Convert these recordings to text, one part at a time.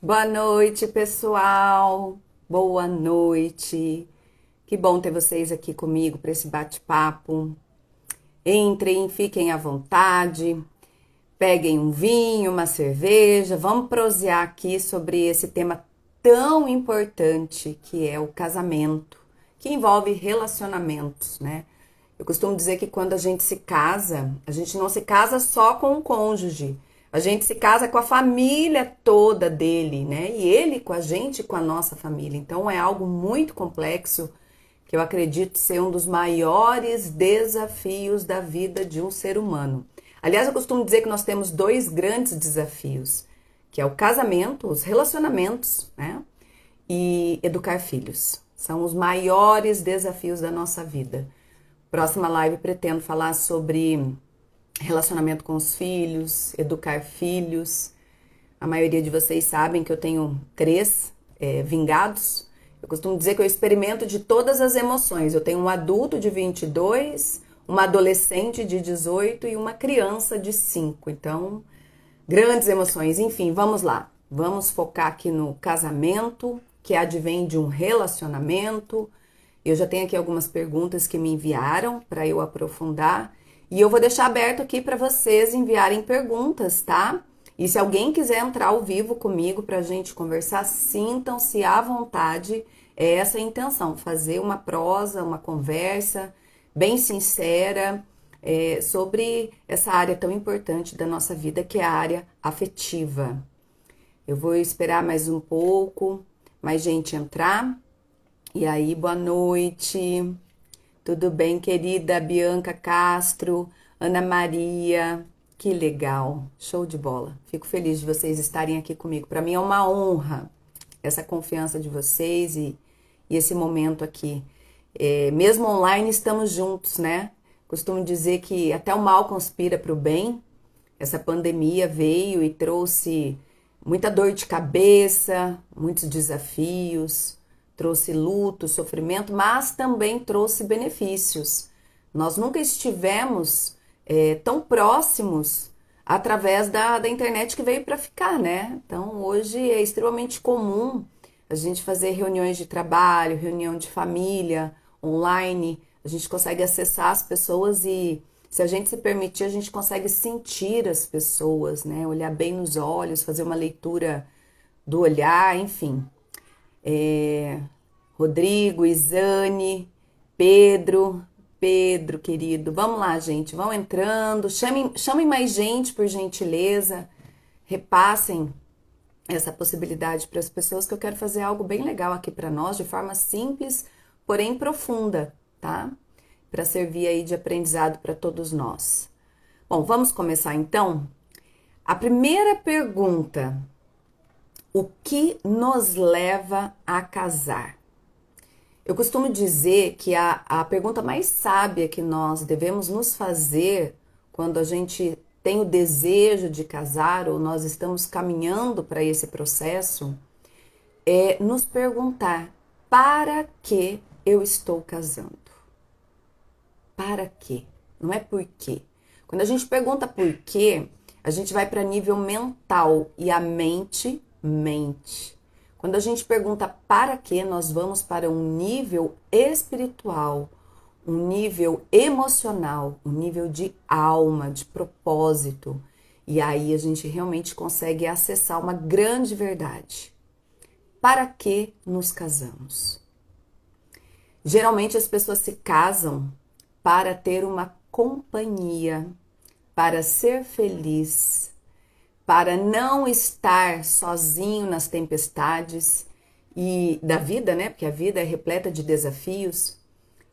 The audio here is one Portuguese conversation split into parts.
Boa noite, pessoal. Boa noite. Que bom ter vocês aqui comigo para esse bate-papo. Entrem, fiquem à vontade, peguem um vinho, uma cerveja. Vamos prosear aqui sobre esse tema tão importante que é o casamento, que envolve relacionamentos, né? Eu costumo dizer que quando a gente se casa, a gente não se casa só com o cônjuge. A gente se casa com a família toda dele, né? E ele com a gente, com a nossa família. Então é algo muito complexo que eu acredito ser um dos maiores desafios da vida de um ser humano. Aliás, eu costumo dizer que nós temos dois grandes desafios, que é o casamento, os relacionamentos, né? E educar filhos. São os maiores desafios da nossa vida. Próxima live pretendo falar sobre relacionamento com os filhos, educar filhos. A maioria de vocês sabem que eu tenho três vingados. Eu costumo dizer que eu experimento de todas as emoções. Eu tenho um adulto de 22, uma adolescente de 18 e uma criança de 5. Então, grandes emoções. Enfim, vamos lá. Vamos focar aqui no casamento, que advém de um relacionamento. Eu já tenho aqui algumas perguntas que me enviaram para eu aprofundar. E eu vou deixar aberto aqui para vocês enviarem perguntas, tá? E se alguém quiser entrar ao vivo comigo para a gente conversar, sintam-se à vontade. É essa a intenção, fazer uma prosa, uma conversa bem sincera sobre essa área tão importante da nossa vida, que é a área afetiva. Eu vou esperar mais um pouco, mais gente entrar. E aí, boa noite. Tudo bem, querida Bianca Castro, Ana Maria? Que legal, show de bola. Fico feliz de vocês estarem aqui comigo. Para mim é uma honra essa confiança de vocês e esse momento aqui. Mesmo online, estamos juntos, né? Costumo dizer que até o mal conspira para o bem. Essa pandemia veio e trouxe muita dor de cabeça, muitos desafios, trouxe luto, sofrimento, mas também trouxe benefícios. Nós nunca estivemos tão próximos através da internet que veio para ficar, né? Então hoje é extremamente comum a gente fazer reuniões de trabalho, reunião de família, online. A gente consegue acessar as pessoas e se a gente se permitir, a gente consegue sentir as pessoas, né? Olhar bem nos olhos, fazer uma leitura do olhar, enfim. É, Rodrigo, Isane, Pedro, Pedro, querido. Vamos lá, gente, vão entrando. Chamem mais gente, por gentileza. Repassem essa possibilidade para as pessoas que eu quero fazer algo bem legal aqui para nós, de forma simples, porém profunda, tá? Para servir aí de aprendizado para todos nós. Bom, vamos começar então? A primeira pergunta: o que nos leva a casar? Eu costumo dizer que a pergunta mais sábia que nós devemos nos fazer quando a gente tem o desejo de casar ou nós estamos caminhando para esse processo é nos perguntar: para que eu estou casando? Para quê? Não é por quê. Quando a gente pergunta por quê, a gente vai para nível mental e a mente mente. Quando a gente pergunta para quê, nós vamos para um nível espiritual, um nível emocional, um nível de alma, de propósito. E aí a gente realmente consegue acessar uma grande verdade. Para que nos casamos? Geralmente as pessoas se casam para ter uma companhia, para ser feliz, para não estar sozinho nas tempestades e da vida, né? Porque a vida é repleta de desafios.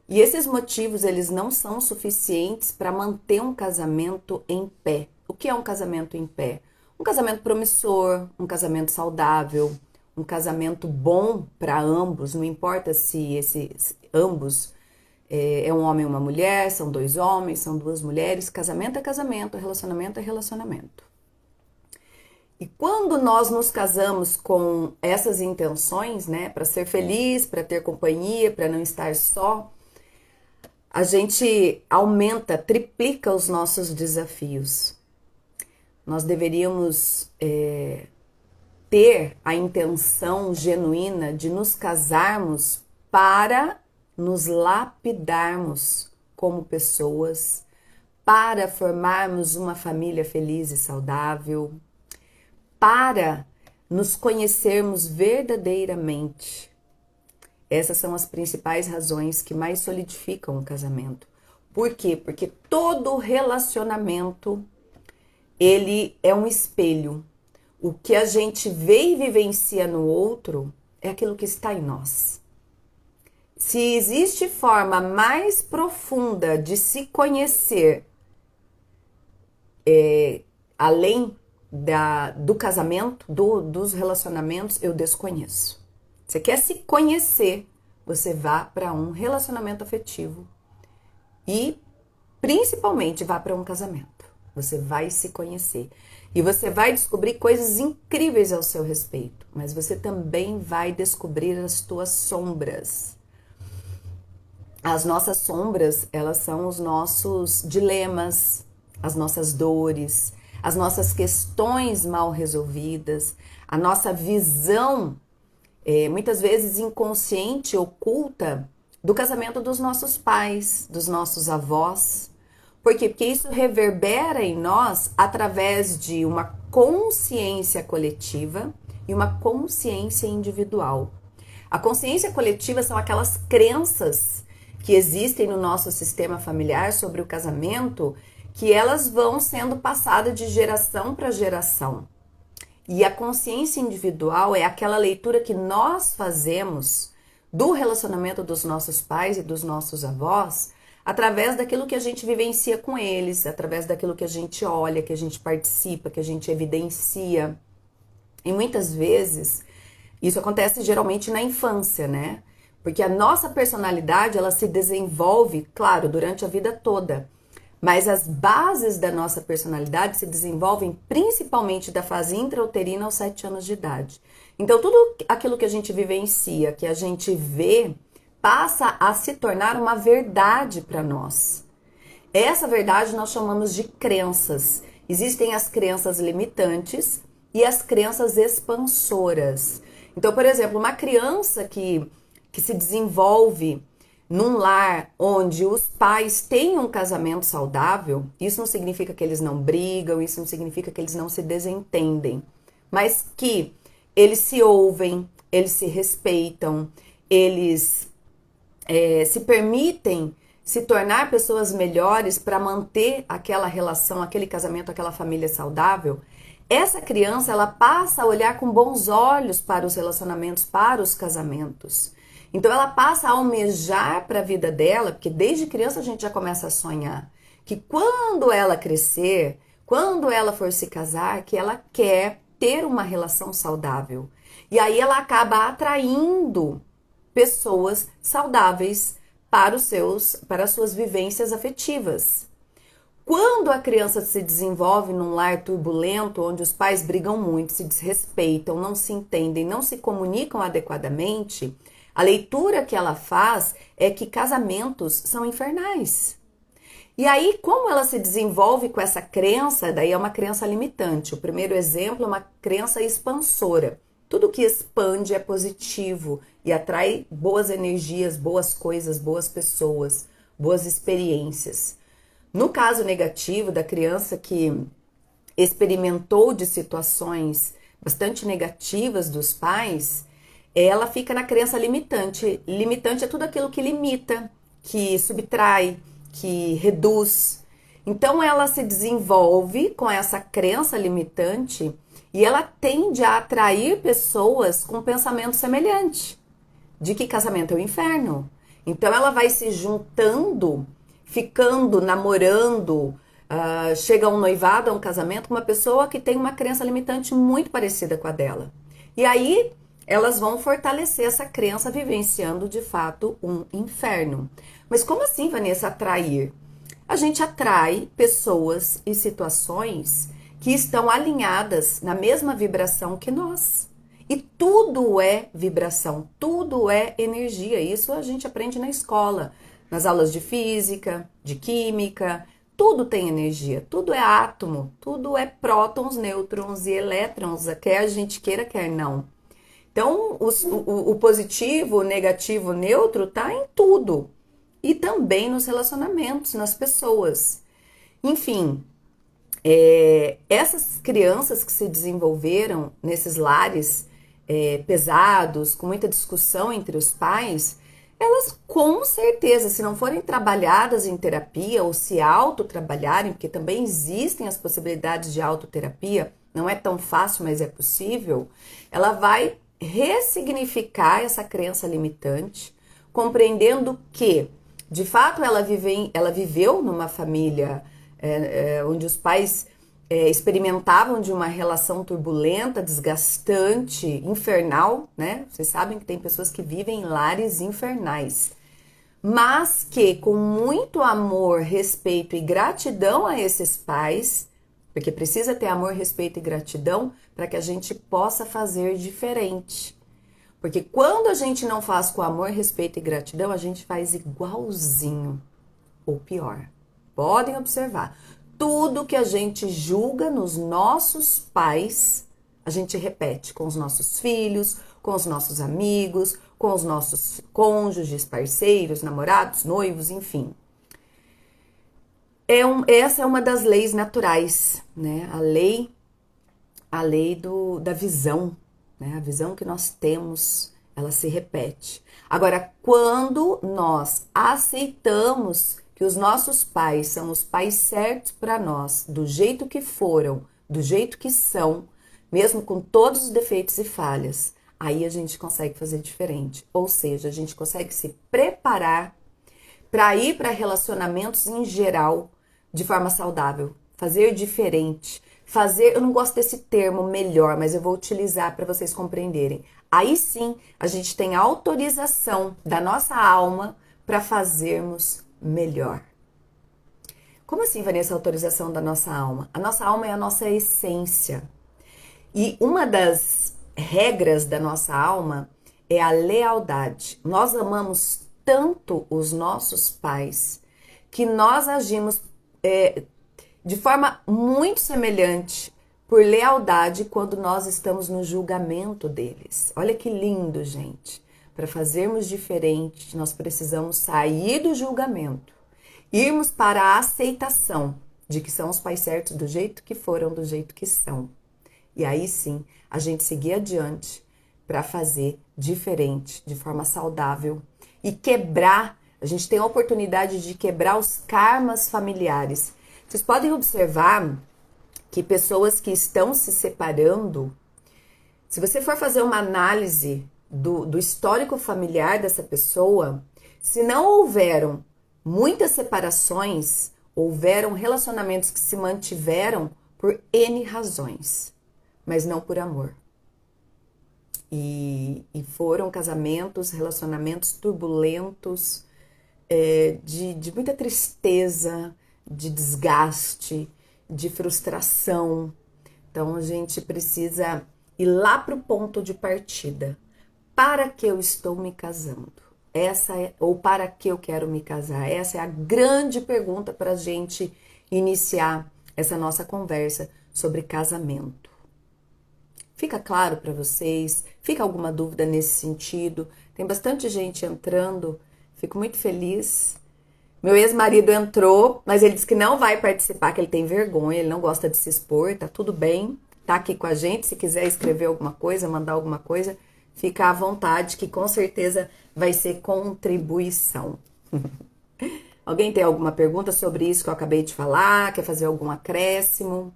E esses motivos, eles não são suficientes para manter um casamento em pé. O que é um casamento em pé? Um casamento promissor, um casamento saudável, um casamento bom para ambos, não importa se esses ambos é um homem e uma mulher, são dois homens, são duas mulheres, casamento é casamento, relacionamento é relacionamento. E quando nós nos casamos com essas intenções, né, para ser feliz, para ter companhia, para não estar só, a gente aumenta, triplica os nossos desafios. Nós deveríamos ter a intenção genuína de nos casarmos para nos lapidarmos como pessoas, para formarmos uma família feliz e saudável, para nos conhecermos verdadeiramente. Essas são as principais razões que mais solidificam o casamento. Por quê? Porque todo relacionamento, ele é um espelho. O que a gente vê e vivencia no outro é aquilo que está em nós. Se existe forma mais profunda de se conhecer, além do casamento, dos relacionamentos, eu desconheço. Você quer se conhecer, você vá para um relacionamento afetivo e principalmente vá para um casamento. Você vai se conhecer e você vai descobrir coisas incríveis ao seu respeito, mas você também vai descobrir as tuas sombras. As nossas sombras, elas são os nossos dilemas, as nossas dores, as nossas questões mal resolvidas, a nossa visão, muitas vezes inconsciente, oculta, do casamento dos nossos pais, dos nossos avós. Por quê? Porque isso reverbera em nós através de uma consciência coletiva e uma consciência individual. A consciência coletiva são aquelas crenças que existem no nosso sistema familiar sobre o casamento, que elas vão sendo passadas de geração para geração. E a consciência individual é aquela leitura que nós fazemos do relacionamento dos nossos pais e dos nossos avós, através daquilo que a gente vivencia com eles, através daquilo que a gente olha, que a gente participa, que a gente evidencia. E muitas vezes, isso acontece geralmente na infância, né? Porque a nossa personalidade, ela se desenvolve, claro, durante a vida toda. Mas as bases da nossa personalidade se desenvolvem principalmente da fase intrauterina aos 7 anos de idade. Então, tudo aquilo que a gente vivencia, que a gente vê, passa a se tornar uma verdade para nós. Essa verdade nós chamamos de crenças. Existem as crenças limitantes e as crenças expansoras. Então, por exemplo, uma criança que se desenvolve num lar onde os pais têm um casamento saudável, isso não significa que eles não brigam, isso não significa que eles não se desentendem, mas que eles se ouvem, eles se respeitam, eles se permitem se tornar pessoas melhores para manter aquela relação, aquele casamento, aquela família saudável. Essa criança, ela passa a olhar com bons olhos para os relacionamentos, para os casamentos. Então ela passa a almejar para a vida dela, porque desde criança a gente já começa a sonhar, que quando ela crescer, quando ela for se casar, que ela quer ter uma relação saudável. E aí ela acaba atraindo pessoas saudáveis para as suas vivências afetivas. Quando a criança se desenvolve num lar turbulento, onde os pais brigam muito, se desrespeitam, não se entendem, não se comunicam adequadamente, a leitura que ela faz é que casamentos são infernais. E aí, como ela se desenvolve com essa crença, daí é uma crença limitante. O primeiro exemplo é uma crença expansora. Tudo que expande é positivo e atrai boas energias, boas coisas, boas pessoas, boas experiências. No caso negativo da criança que experimentou de situações bastante negativas dos pais, ela fica na crença limitante. Limitante é tudo aquilo que limita, que subtrai, que reduz. Então ela se desenvolve com essa crença limitante e ela tende a atrair pessoas com pensamento semelhante, de que casamento é o inferno. Então ela vai se juntando, ficando, namorando, chega a um noivado, a um casamento com uma pessoa que tem uma crença limitante muito parecida com a dela. E aí elas vão fortalecer essa crença vivenciando de fato um inferno. Mas como assim, Vanessa, atrair? A gente atrai pessoas e situações que estão alinhadas na mesma vibração que nós. E tudo é vibração, tudo é energia. Isso a gente aprende na escola, nas aulas de física, de química. tudo tem energia, tudo é átomo, tudo é prótons, nêutrons e elétrons, quer a gente queira, quer não. Então, o positivo, o negativo, o neutro tá em tudo. E também nos relacionamentos, nas pessoas. Enfim, essas crianças que se desenvolveram nesses lares pesados, com muita discussão entre os pais, elas com certeza, se não forem trabalhadas em terapia ou se autotrabalharem, porque também existem as possibilidades de autoterapia, não é tão fácil, mas é possível, ela vai ressignificar essa crença limitante, compreendendo que, de fato, ela viveu numa família onde os pais experimentavam de uma relação turbulenta, desgastante, infernal, né? Vocês sabem que tem pessoas que vivem em lares infernais, mas que com muito amor, respeito e gratidão a esses pais, porque precisa ter amor, respeito e gratidão para que a gente possa fazer diferente. Porque quando a gente não faz com amor, respeito e gratidão, a gente faz igualzinho, ou pior. Podem observar. Tudo que a gente julga nos nossos pais, a gente repete com os nossos filhos, com os nossos amigos, com os nossos cônjuges, parceiros, namorados, noivos, enfim. Essa é uma das leis naturais, né? A lei da visão, né? A visão que nós temos, ela se repete. Agora, quando nós aceitamos que os nossos pais são os pais certos para nós, do jeito que foram, do jeito que são, mesmo com todos os defeitos e falhas, aí a gente consegue fazer diferente. Ou seja, a gente consegue se preparar para ir para relacionamentos em geral de forma saudável, fazer diferente, eu não gosto desse termo melhor, mas eu vou utilizar para vocês compreenderem. Aí sim, a gente tem a autorização da nossa alma para fazermos melhor. Como assim, Vanessa, a autorização da nossa alma? A nossa alma é a nossa essência. E uma das regras da nossa alma é a lealdade. Nós amamos tanto os nossos pais que nós agimos de forma muito semelhante por lealdade quando nós estamos no julgamento deles. Olha que lindo, gente. Para fazermos diferente, nós precisamos sair do julgamento, irmos para a aceitação de que são os pais certos do jeito que foram, do jeito que são. E aí sim, a gente seguir adiante para fazer diferente, de forma saudável e quebrar. A gente tem a oportunidade de quebrar os karmas familiares. Vocês podem observar que pessoas que estão se separando, se você for fazer uma análise do histórico familiar dessa pessoa, se não houveram muitas separações, houveram relacionamentos que se mantiveram por N razões, mas não por amor. E foram casamentos, relacionamentos turbulentos, de muita tristeza, de desgaste, de frustração. Então a gente precisa ir lá para o ponto de partida. Para que eu estou me casando? Ou para que eu quero me casar? Essa é a grande pergunta para a gente iniciar essa nossa conversa sobre casamento. Fica claro para vocês? Fica alguma dúvida nesse sentido? Tem bastante gente entrando, fico muito feliz. Meu ex-marido entrou, mas ele disse que não vai participar, que ele tem vergonha, ele não gosta de se expor, tá tudo bem, tá aqui com a gente. Se quiser escrever alguma coisa, mandar alguma coisa, fica à vontade, que com certeza vai ser contribuição. Alguém tem alguma pergunta sobre isso que eu acabei de falar? Quer fazer algum acréscimo?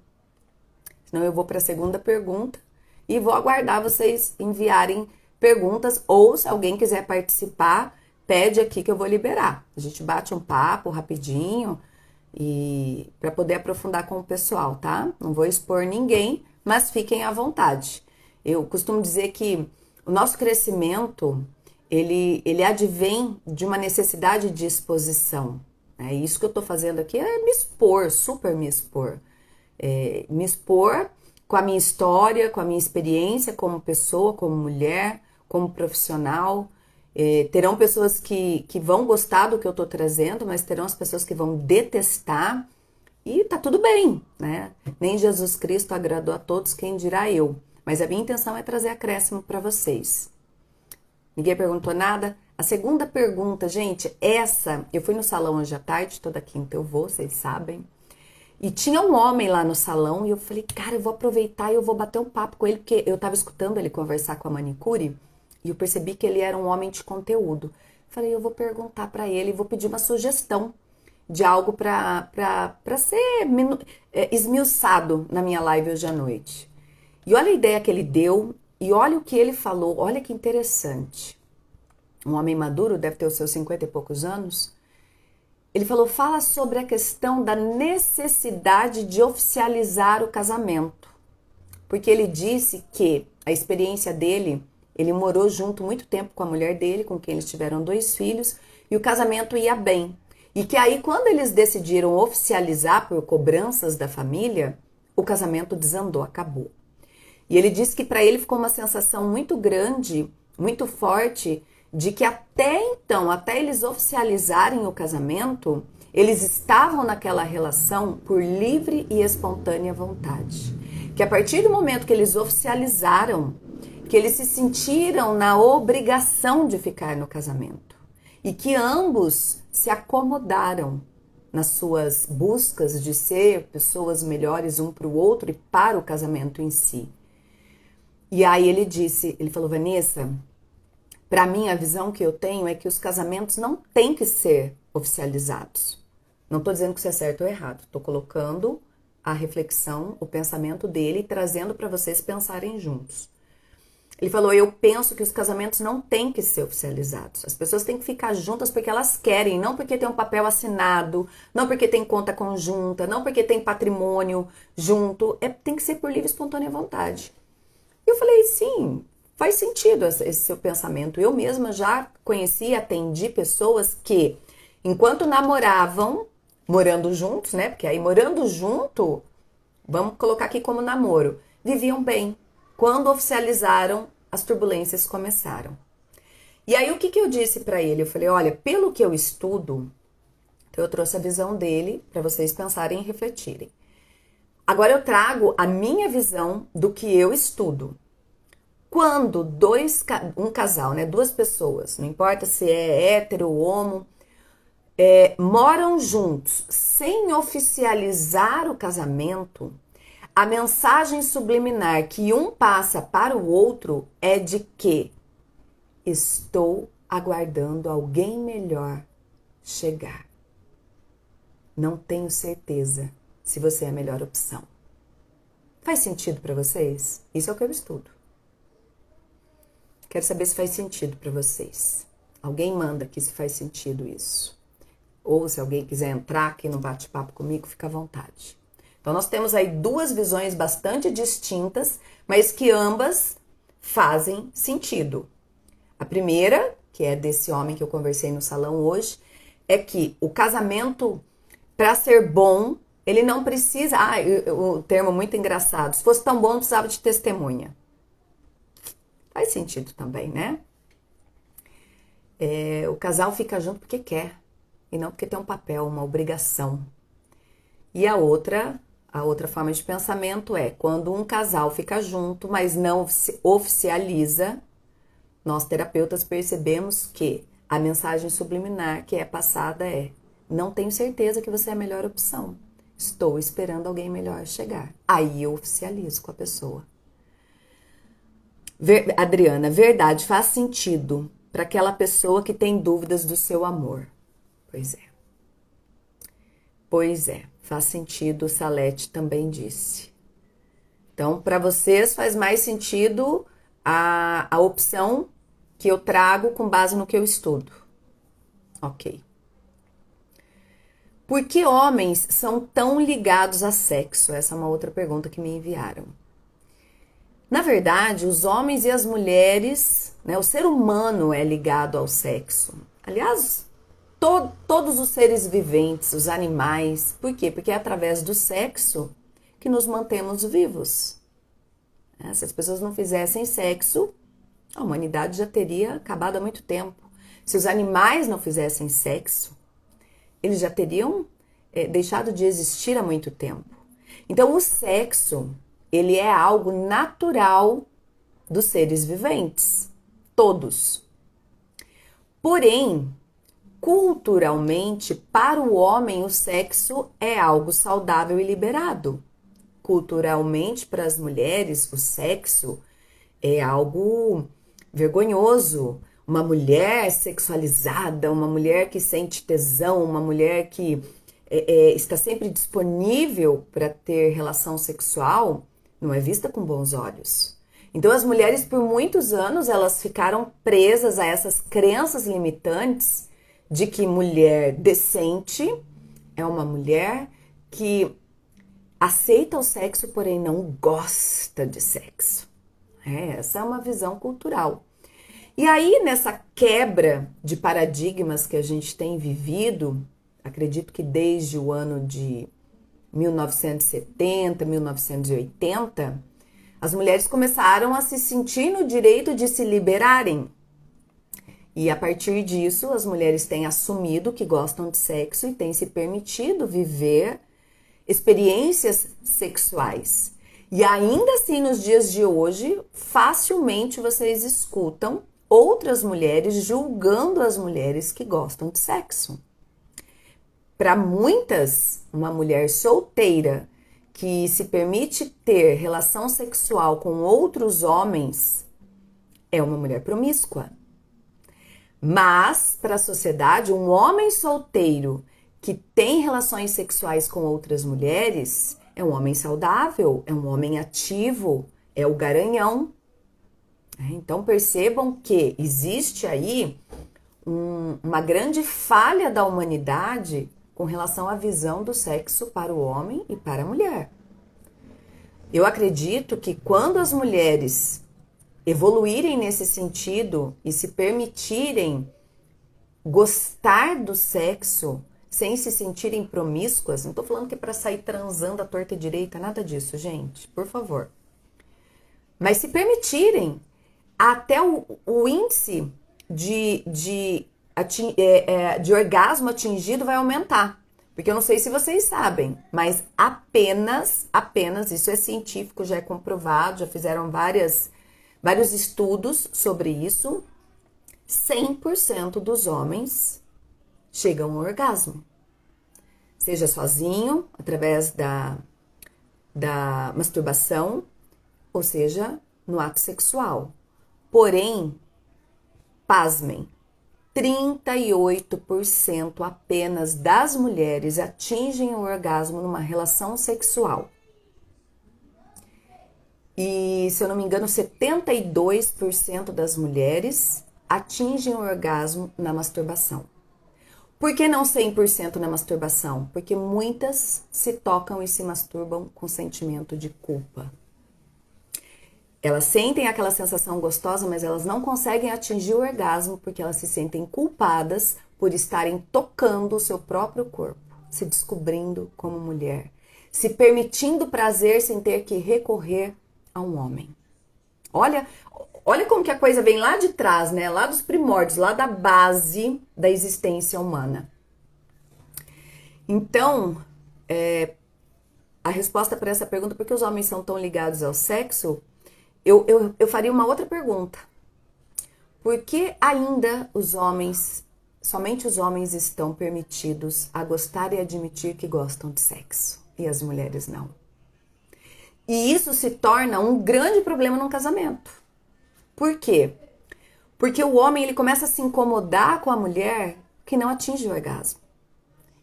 Senão eu vou para a segunda pergunta e vou aguardar vocês enviarem perguntas, ou se alguém quiser participar, pede aqui que eu vou liberar. A gente bate um papo rapidinho e para poder aprofundar com o pessoal, tá? Não vou expor ninguém, mas fiquem à vontade. Eu costumo dizer que o nosso crescimento, ele advém de uma necessidade de exposição. É isso que eu tô fazendo aqui, é me expor, super me expor. Me expor com a minha história, com a minha experiência como pessoa, como mulher, como profissional. Terão pessoas que vão gostar do que eu tô trazendo, mas terão as pessoas que vão detestar. E tá tudo bem, né? Nem Jesus Cristo agradou a todos, quem dirá eu. Mas a minha intenção é trazer acréscimo para vocês. Ninguém perguntou nada? A segunda pergunta, gente, eu fui no salão hoje à tarde, toda quinta eu vou, vocês sabem. E tinha um homem lá no salão e eu falei, cara, eu vou aproveitar e eu vou bater um papo com ele, porque eu tava escutando ele conversar com a manicure e eu percebi que ele era um homem de conteúdo. Falei, eu vou perguntar para ele, vou pedir uma sugestão de algo para ser esmiuçado na minha live hoje à noite. E olha a ideia que ele deu e olha o que ele falou, olha que interessante. Um homem maduro, deve ter os seus 50 e poucos anos. Ele falou, fala sobre a questão da necessidade de oficializar o casamento. Porque ele disse que a experiência dele, ele morou junto muito tempo com a mulher dele, com quem eles tiveram 2 filhos, e o casamento ia bem. E que aí, quando eles decidiram oficializar por cobranças da família, o casamento desandou, acabou. E ele disse que para ele ficou uma sensação muito grande, muito forte, de que até então, até eles oficializarem o casamento, eles estavam naquela relação por livre e espontânea vontade. Que a partir do momento que eles oficializaram, que eles se sentiram na obrigação de ficar no casamento. E que ambos se acomodaram nas suas buscas de ser pessoas melhores um para o outro e para o casamento em si. E aí ele falou, Vanessa, para mim a visão que eu tenho é que os casamentos não têm que ser oficializados. Não estou dizendo que isso é certo ou errado, estou colocando a reflexão, o pensamento dele e trazendo para vocês pensarem juntos. Ele falou, eu penso que os casamentos não têm que ser oficializados. As pessoas têm que ficar juntas porque elas querem, não porque tem um papel assinado, não porque tem conta conjunta, não porque tem patrimônio junto. Tem que ser por livre e espontânea vontade. E eu falei, sim, faz sentido esse seu pensamento. Eu mesma já conheci e atendi pessoas que, enquanto namoravam, morando juntos, né? Porque aí morando junto, vamos colocar aqui como namoro, viviam bem. Quando oficializaram, as turbulências começaram. E aí o que eu disse para ele? Eu falei, olha, pelo que eu estudo, então eu trouxe a visão dele para vocês pensarem e refletirem. Agora eu trago a minha visão do que eu estudo. Quando um casal, né, 2 pessoas, não importa se é hétero ou homo, moram juntos sem oficializar o casamento, a mensagem subliminar que um passa para o outro é de que estou aguardando alguém melhor chegar. Não tenho certeza se você é a melhor opção. Faz sentido para vocês? Isso é o que eu estudo. Quero saber se faz sentido para vocês. Alguém manda aqui se faz sentido isso. Ou se alguém quiser entrar aqui no bate-papo comigo, fica à vontade. Então, nós temos aí 2 visões bastante distintas, mas que ambas fazem sentido. A primeira, que é desse homem que eu conversei no salão hoje, é que o casamento, para ser bom, ele não precisa... o termo muito engraçado. Se fosse tão bom, não precisava de testemunha. Faz sentido também, né? O casal fica junto porque quer, e não porque tem um papel, uma obrigação. E a outra forma de pensamento é quando um casal fica junto, mas não se oficializa, nós terapeutas percebemos que a mensagem subliminar que é passada é: não tenho certeza que você é a melhor opção. Estou esperando alguém melhor chegar. Aí eu oficializo com a pessoa. Adriana, verdade, faz sentido para aquela pessoa que tem dúvidas do seu amor. Pois é. Pois é, faz sentido, o Salete também disse. Então, para vocês faz mais sentido a opção que eu trago com base no que eu estudo. Ok. Por que homens são tão ligados a sexo? Essa é uma outra pergunta que me enviaram. Na verdade, os homens e as mulheres, né, o ser humano é ligado ao sexo. Aliás, todos os seres viventes, os animais. Por quê? Porque é através do sexo que nos mantemos vivos. Se as pessoas não fizessem sexo, a humanidade já teria acabado há muito tempo. Se os animais não fizessem sexo, eles já teriam deixado de existir há muito tempo. Então, o sexo, ele é algo natural dos seres viventes, todos. Porém, culturalmente, para o homem, o sexo é algo saudável e liberado. Culturalmente, para as mulheres, o sexo é algo vergonhoso. Uma mulher sexualizada, uma mulher que sente tesão, uma mulher que está sempre disponível para ter relação sexual, não é vista com bons olhos. Então as mulheres por muitos anos elas ficaram presas a essas crenças limitantes de que mulher decente é uma mulher que aceita o sexo, porém não gosta de sexo. Essa é uma visão cultural. E aí, nessa quebra de paradigmas que a gente tem vivido, acredito que desde o ano de 1970, 1980, as mulheres começaram a se sentir no direito de se liberarem. E a partir disso, as mulheres têm assumido que gostam de sexo e têm se permitido viver experiências sexuais. E ainda assim, nos dias de hoje, facilmente vocês escutam outras mulheres julgando as mulheres que gostam de sexo. Para muitas, uma mulher solteira que se permite ter relação sexual com outros homens é uma mulher promíscua. Mas, para a sociedade, um homem solteiro que tem relações sexuais com outras mulheres é um homem saudável, é um homem ativo, é o garanhão. Então percebam que existe aí uma grande falha da humanidade com relação à visão do sexo para o homem e para a mulher. Eu acredito que quando as mulheres evoluírem nesse sentido e se permitirem gostar do sexo sem se sentirem promíscuas, não tô falando que é para sair transando à torta e direita, nada disso, gente, por favor. Mas se permitirem, até o índice de orgasmo atingido vai aumentar. Porque eu não sei se vocês sabem, mas apenas, isso é científico, já é comprovado, já fizeram vários estudos sobre isso, 100% dos homens chegam ao orgasmo. Seja sozinho, através da masturbação, ou seja, no ato sexual. Porém, pasmem, 38% apenas das mulheres atingem o orgasmo numa relação sexual. E, se eu não me engano, 72% das mulheres atingem o orgasmo na masturbação. Por que não 100% na masturbação? Porque muitas se tocam e se masturbam com sentimento de culpa. Elas sentem aquela sensação gostosa, mas elas não conseguem atingir o orgasmo porque elas se sentem culpadas por estarem tocando o seu próprio corpo, se descobrindo como mulher, se permitindo prazer sem ter que recorrer a um homem. Olha como que a coisa vem lá de trás, né? Lá dos primórdios, lá da base da existência humana. Então, a resposta para essa pergunta, por que os homens são tão ligados ao sexo, eu faria uma outra pergunta. Por que ainda somente os homens estão permitidos a gostar e admitir que gostam de sexo e as mulheres não? E isso se torna um grande problema num casamento. Por quê? Porque o homem ele começa a se incomodar com a mulher que não atinge o orgasmo.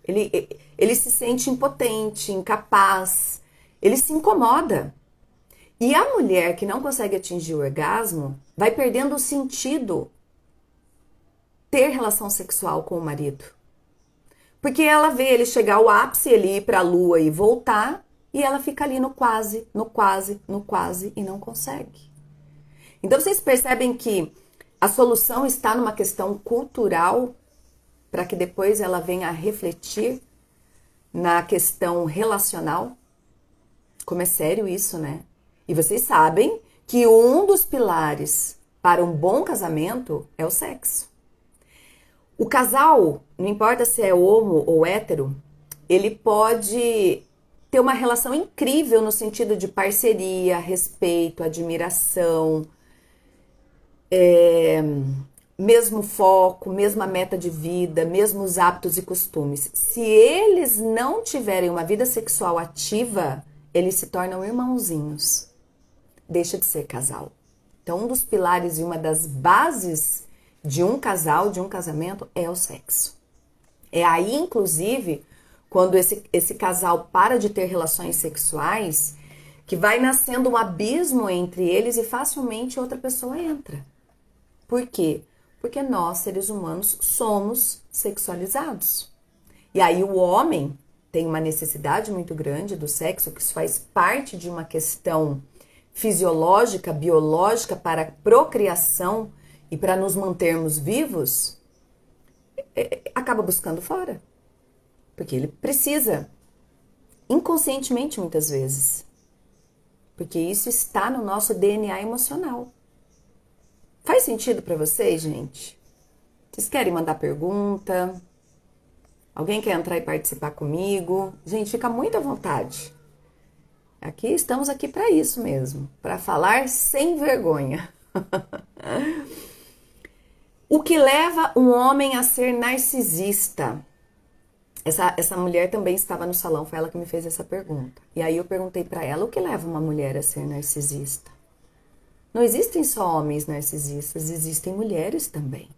Ele se sente impotente, incapaz, ele se incomoda. E a mulher que não consegue atingir o orgasmo vai perdendo o sentido ter relação sexual com o marido. Porque ela vê ele chegar ao ápice, ele ir para a lua e voltar, e ela fica ali no quase, no quase, no quase e não consegue. Então vocês percebem que a solução está numa questão cultural para que depois ela venha a refletir na questão relacional? Como é sério isso, né? E vocês sabem que um dos pilares para um bom casamento é o sexo. O casal, não importa se é homo ou hétero, ele pode ter uma relação incrível no sentido de parceria, respeito, admiração, mesmo foco, mesma meta de vida, mesmos hábitos e costumes. Se eles não tiverem uma vida sexual ativa, eles se tornam irmãozinhos. Deixa de ser casal. Então, um dos pilares e uma das bases de um casal, de um casamento, é o sexo. É aí, inclusive, quando esse casal para de ter relações sexuais, que vai nascendo um abismo entre eles e facilmente outra pessoa entra. Por quê? Porque nós, seres humanos, somos sexualizados. E aí o homem tem uma necessidade muito grande do sexo, que isso faz parte de uma questão fisiológica, biológica para a procriação e para nos mantermos vivos, acaba buscando fora. Porque ele precisa, inconscientemente muitas vezes. Porque isso está no nosso DNA emocional. Faz sentido para vocês, gente? Vocês querem mandar pergunta? Alguém quer entrar e participar comigo? Gente, fica muito à vontade. Estamos aqui para isso mesmo, para falar sem vergonha. O que leva um homem a ser narcisista? Essa mulher também estava no salão, foi ela que me fez essa pergunta. E aí eu perguntei para ela, o que leva uma mulher a ser narcisista? Não existem só homens narcisistas, existem mulheres também.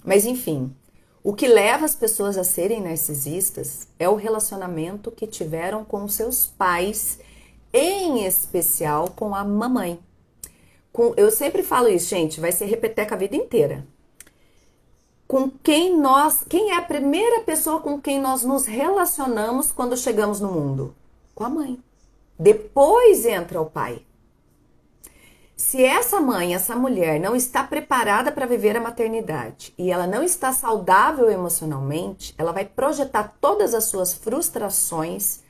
Mas enfim, o que leva as pessoas a serem narcisistas é o relacionamento que tiveram com seus pais, em especial com a mamãe. Eu sempre falo isso, gente, vai ser repeteca a vida inteira. Quem é a primeira pessoa com quem nós nos relacionamos quando chegamos no mundo? Com a mãe. Depois entra o pai. Se essa mãe, essa mulher não está preparada para viver a maternidade e ela não está saudável emocionalmente, ela vai projetar todas as suas frustrações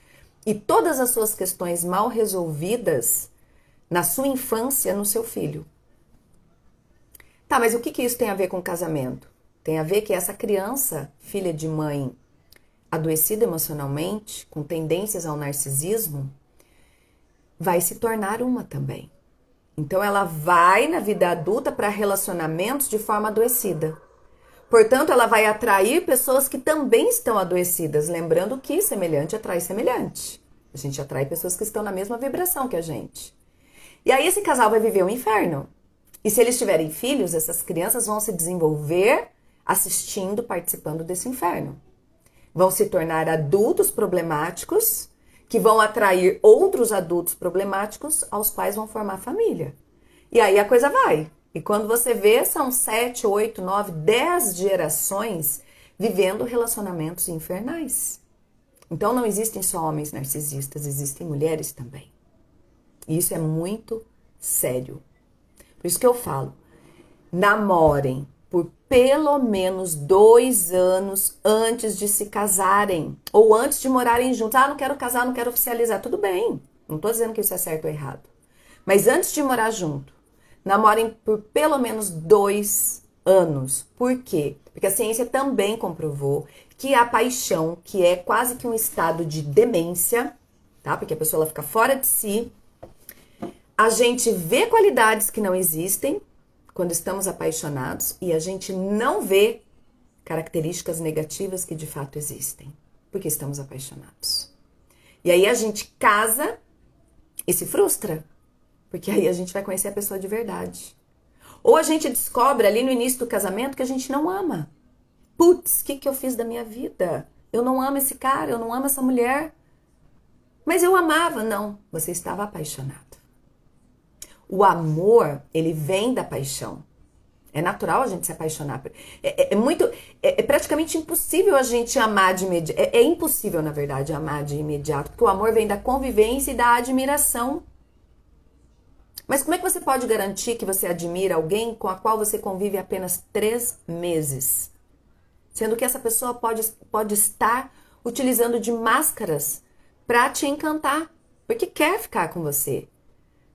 e todas as suas questões mal resolvidas na sua infância no seu filho. Tá, mas o que isso tem a ver com casamento? Tem a ver que essa criança, filha de mãe adoecida emocionalmente, com tendências ao narcisismo, vai se tornar uma também. Então, ela vai na vida adulta para relacionamentos de forma adoecida. Portanto, ela vai atrair pessoas que também estão adoecidas. Lembrando que semelhante atrai semelhante. A gente atrai pessoas que estão na mesma vibração que a gente. E aí, esse casal vai viver um inferno. E se eles tiverem filhos, essas crianças vão se desenvolver assistindo, participando desse inferno. Vão se tornar adultos problemáticos, que vão atrair outros adultos problemáticos, aos quais vão formar família. E aí a coisa vai. E quando você vê, são 7, 8, 9, 10 gerações vivendo relacionamentos infernais. Então não existem só homens narcisistas, existem mulheres também. E isso é muito sério. Por isso que eu falo, namorem por pelo menos 2 anos antes de se casarem. Ou antes de morarem juntos. Ah, não quero casar, não quero oficializar. Tudo bem, não estou dizendo que isso é certo ou errado. Mas antes de morar junto, namorem por pelo menos 2 anos. Por quê? Porque a ciência também comprovou que a paixão, que é quase que um estado de demência, tá? Porque a pessoa ela fica fora de si. A gente vê qualidades que não existem quando estamos apaixonados e a gente não vê características negativas que de fato existem, porque estamos apaixonados. E aí a gente casa e se frustra, porque aí a gente vai conhecer a pessoa de verdade. Ou a gente descobre ali no início do casamento que a gente não ama. Putz, o que eu fiz da minha vida? Eu não amo esse cara, eu não amo essa mulher. Mas eu amava. Não, você estava apaixonado. O amor, ele vem da paixão. É natural a gente se apaixonar. É praticamente impossível a gente amar de imediato. É impossível, na verdade, amar de imediato, porque o amor vem da convivência e da admiração. Mas como é que você pode garantir que você admira alguém com a qual você convive apenas 3 meses? Sendo que essa pessoa pode estar utilizando de máscaras para te encantar, porque quer ficar com você.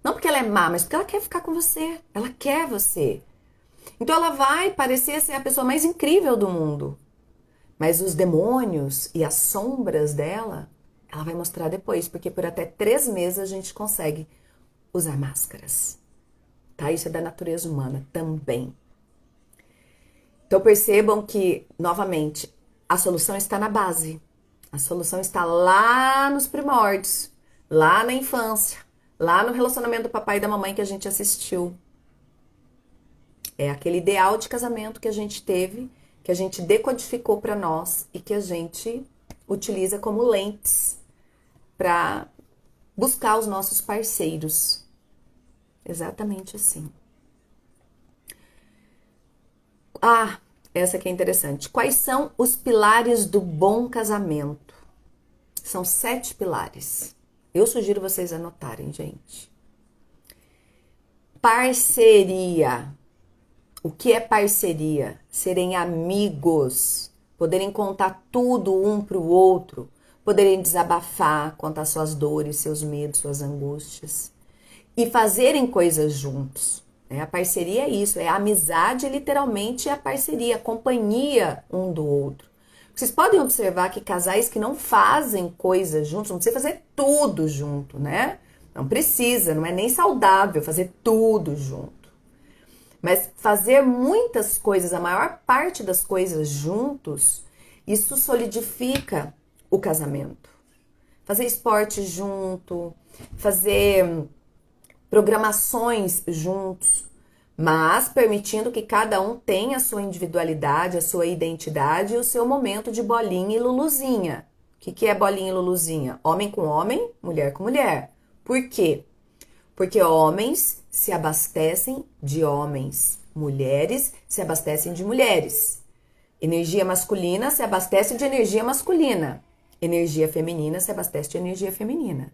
Não porque ela é má, mas porque ela quer ficar com você. Ela quer você. Então ela vai parecer ser a pessoa mais incrível do mundo. Mas os demônios e as sombras dela, ela vai mostrar depois, porque por até 3 meses a gente consegue usar máscaras. Tá? Isso é da natureza humana também. Então percebam que, novamente, a solução está na base. A solução está lá nos primórdios, lá na infância, lá no relacionamento do papai e da mamãe que a gente assistiu. É aquele ideal de casamento que a gente teve, que a gente decodificou para nós e que a gente utiliza como lentes para buscar os nossos parceiros. Exatamente assim. Ah, essa aqui é interessante. Quais são os pilares do bom casamento? São 7 pilares. Eu sugiro vocês anotarem, gente. Parceria. O que é parceria? Serem amigos, poderem contar tudo um para o outro, poderem desabafar, contar suas dores, seus medos, suas angústias e fazerem coisas juntos. A parceria é isso, é a amizade, literalmente é a parceria, a companhia um do outro. Vocês podem observar que casais que não fazem coisas juntos, não precisa fazer tudo junto, né? Não precisa, não é nem saudável fazer tudo junto. Mas fazer muitas coisas, a maior parte das coisas juntos, isso solidifica o casamento. Fazer esporte junto, fazer programações juntos, mas permitindo que cada um tenha a sua individualidade, a sua identidade e o seu momento de bolinha e luluzinha. O que é bolinha e luluzinha? Homem com homem, mulher com mulher. Por quê? Porque homens se abastecem de homens, mulheres se abastecem de mulheres. Energia masculina se abastece de energia masculina. Energia feminina se abastece de energia feminina.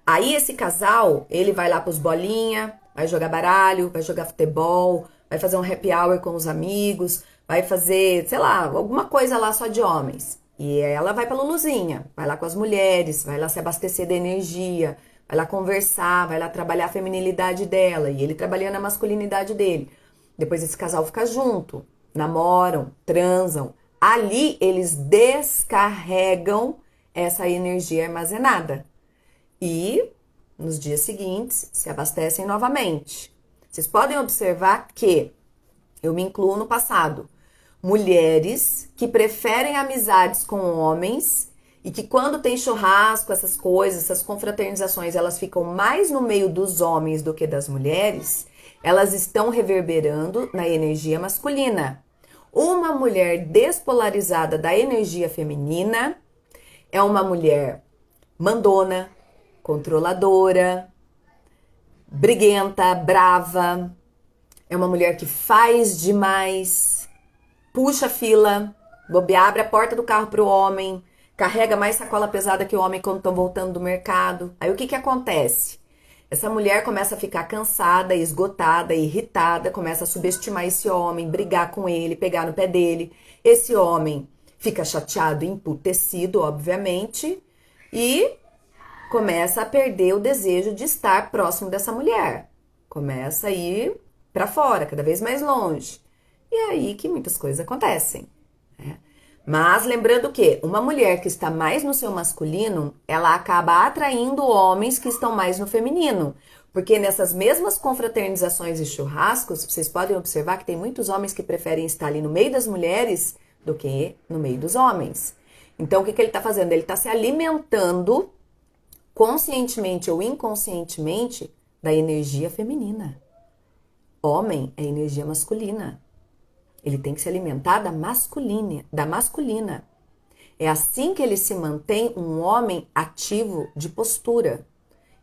Aí esse casal, ele vai lá pros bolinha, vai jogar baralho, vai jogar futebol, vai fazer um happy hour com os amigos, vai fazer, sei lá, alguma coisa lá só de homens. E ela vai pra Luluzinha, vai lá com as mulheres, vai lá se abastecer da energia, vai lá conversar, vai lá trabalhar a feminilidade dela e ele trabalhando a masculinidade dele. Depois esse casal fica junto, namoram, transam. Ali eles descarregam essa energia armazenada. E nos dias seguintes se abastecem novamente. Vocês podem observar que eu me incluo no passado. Mulheres que preferem amizades com homens e que quando tem churrasco, essas coisas, essas confraternizações, elas ficam mais no meio dos homens do que das mulheres, elas estão reverberando na energia masculina. Uma mulher despolarizada da energia feminina é uma mulher mandona, controladora, briguenta, brava. É uma mulher que faz demais, puxa fila, abre a porta do carro para o homem, carrega mais sacola pesada que o homem quando estão voltando do mercado. Aí o que acontece? Essa mulher começa a ficar cansada, esgotada, irritada, começa a subestimar esse homem, brigar com ele, pegar no pé dele. Esse homem fica chateado, emputecido, obviamente, e começa a perder o desejo de estar próximo dessa mulher. Começa a ir para fora, cada vez mais longe. E é aí que muitas coisas acontecem, né? Mas lembrando que uma mulher que está mais no seu masculino, ela acaba atraindo homens que estão mais no feminino. Porque nessas mesmas confraternizações e churrascos, vocês podem observar que tem muitos homens que preferem estar ali no meio das mulheres do que no meio dos homens. Então o que ele está fazendo? Ele está se alimentando conscientemente ou inconscientemente da energia feminina. Homem é energia masculina. Ele tem que se alimentar da masculina. É assim que ele se mantém um homem ativo de postura.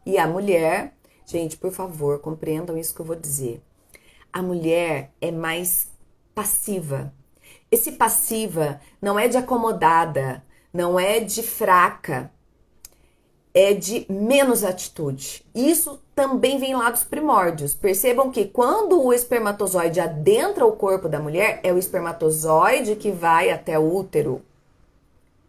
E a mulher, gente, por favor, compreendam isso que eu vou dizer. A mulher é mais passiva. Esse passiva não é de acomodada, não é de fraca, é de menos atitude. Isso também vem lá dos primórdios. Percebam que quando o espermatozoide adentra o corpo da mulher, é o espermatozoide que vai até o útero,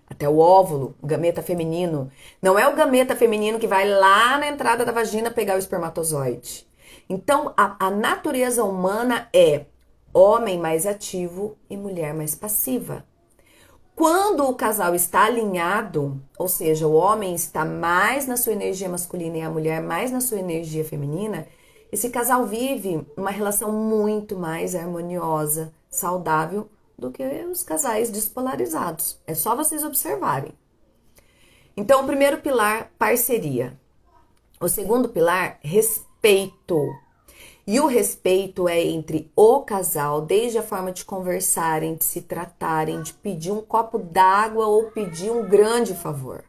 até o óvulo, o gameta feminino. Não é o gameta feminino que vai lá na entrada da vagina pegar o espermatozoide. Então, a natureza humana é homem mais ativo e mulher mais passiva. Quando o casal está alinhado, ou seja, o homem está mais na sua energia masculina e a mulher mais na sua energia feminina, esse casal vive uma relação muito mais harmoniosa, saudável do que os casais despolarizados. É só vocês observarem. Então, o primeiro pilar, parceria. O segundo pilar, respeito. E o respeito é entre o casal, desde a forma de conversarem, de se tratarem, de pedir um copo d'água ou pedir um grande favor.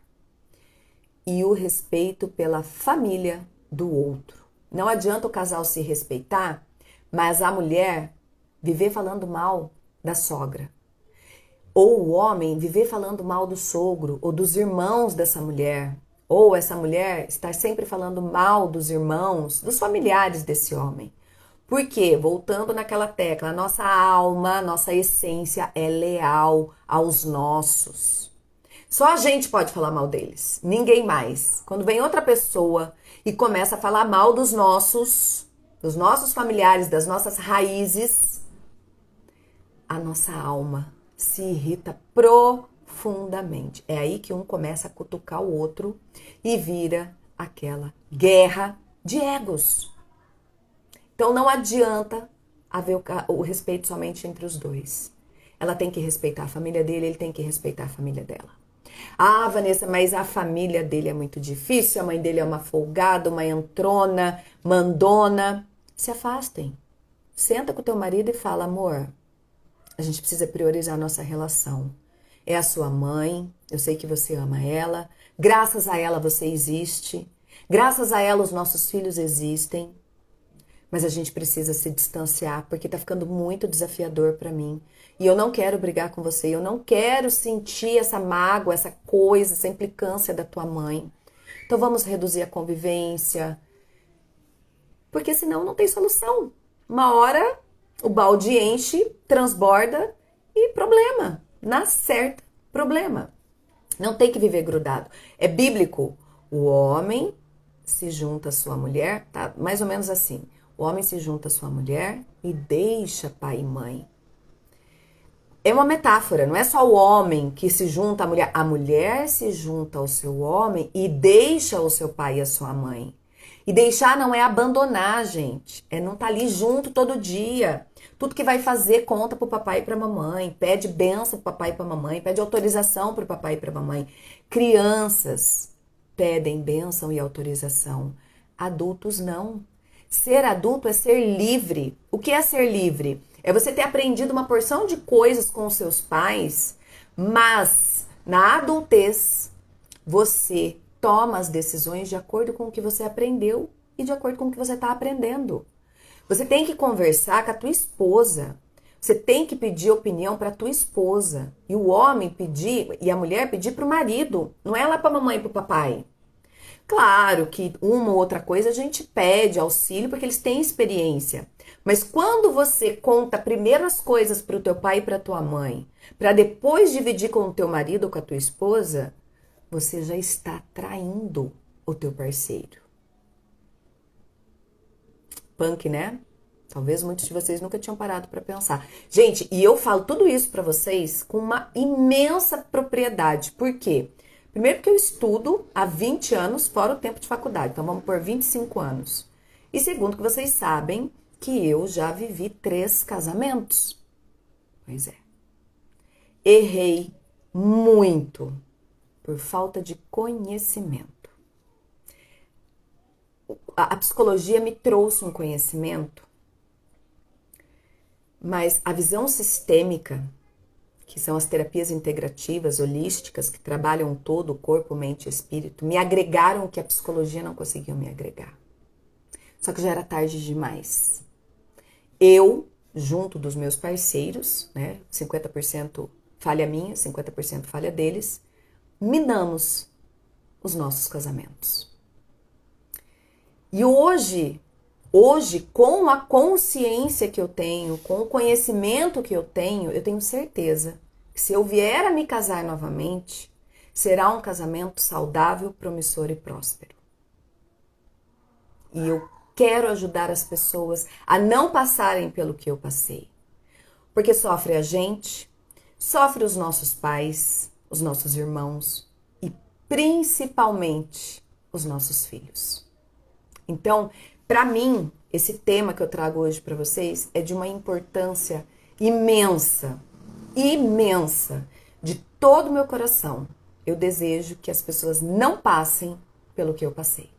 E o respeito pela família do outro. Não adianta o casal se respeitar, mas a mulher viver falando mal da sogra. Ou o homem viver falando mal do sogro ou dos irmãos dessa mulher. Ou essa mulher estar sempre falando mal dos irmãos, dos familiares desse homem. Por quê? Voltando naquela tecla, a nossa alma, nossa essência é leal aos nossos. Só a gente pode falar mal deles, ninguém mais. Quando vem outra pessoa e começa a falar mal dos nossos familiares, das nossas raízes, a nossa alma se irrita profundamente. É aí que um começa a cutucar o outro e vira aquela guerra de egos. Então não adianta haver o respeito somente entre os dois. Ela tem que respeitar a família dele, ele tem que respeitar a família dela. Ah, Vanessa, mas a família dele é muito difícil, a mãe dele é uma folgada, uma entrona, mandona. Se afastem. Senta com o teu marido e fala, amor, a gente precisa priorizar a nossa relação. É a sua mãe, eu sei que você ama ela, graças a ela você existe, graças a ela os nossos filhos existem, mas a gente precisa se distanciar porque tá ficando muito desafiador pra mim. E eu não quero brigar com você, eu não quero sentir essa mágoa, essa coisa, essa implicância da tua mãe. Então vamos reduzir a convivência, porque senão não tem solução. Uma hora o balde enche, transborda e problema. Na certa, problema. Não tem que viver grudado. É bíblico. O homem se junta à sua mulher, tá? Mais ou menos assim. O homem se junta à sua mulher e deixa pai e mãe. É uma metáfora, não é só o homem que se junta à mulher. A mulher se junta ao seu homem e deixa o seu pai e a sua mãe. E deixar não é abandonar, gente. É não estar ali junto todo dia. Tudo que vai fazer conta pro papai e pra mamãe. Pede bênção pro papai e pra mamãe. Pede autorização pro papai e pra mamãe. Crianças pedem bênção e autorização. Adultos não. Ser adulto é ser livre. O que é ser livre? É você ter aprendido uma porção de coisas com os seus pais, mas na adultez você toma as decisões de acordo com o que você aprendeu e de acordo com o que você está aprendendo. Você tem que conversar com a tua esposa. Você tem que pedir opinião para a tua esposa. E o homem pedir, e a mulher pedir para o marido. Não é lá para a mamãe e para o papai. Claro que uma ou outra coisa a gente pede auxílio porque eles têm experiência. Mas quando você conta primeiro as coisas para o teu pai e para a tua mãe, para depois dividir com o teu marido ou com a tua esposa, você já está traindo o teu parceiro. Punk, né? Talvez muitos de vocês nunca tinham parado para pensar. Gente, e eu falo tudo isso para vocês com uma imensa propriedade. Por quê? Primeiro porque eu estudo há 20 anos fora o tempo de faculdade. Então vamos por 25 anos. E segundo que vocês sabem que eu já vivi 3 casamentos. Pois é. Errei muito por falta de conhecimento. A psicologia me trouxe um conhecimento, mas a visão sistêmica, que são as terapias integrativas, holísticas, que trabalham todo o corpo, mente e espírito, me agregaram o que a psicologia não conseguiu me agregar. Só que já era tarde demais. Eu, junto dos meus parceiros, né, 50% falha minha, 50% falha deles, minamos os nossos casamentos. E hoje, com a consciência que eu tenho, com o conhecimento que eu tenho certeza que se eu vier a me casar novamente, será um casamento saudável, promissor e próspero. E eu quero ajudar as pessoas a não passarem pelo que eu passei. Porque sofre a gente, sofre os nossos pais, os nossos irmãos e principalmente os nossos filhos. Então, para mim, esse tema que eu trago hoje para vocês é de uma importância imensa, imensa, de todo o meu coração. Eu desejo que as pessoas não passem pelo que eu passei.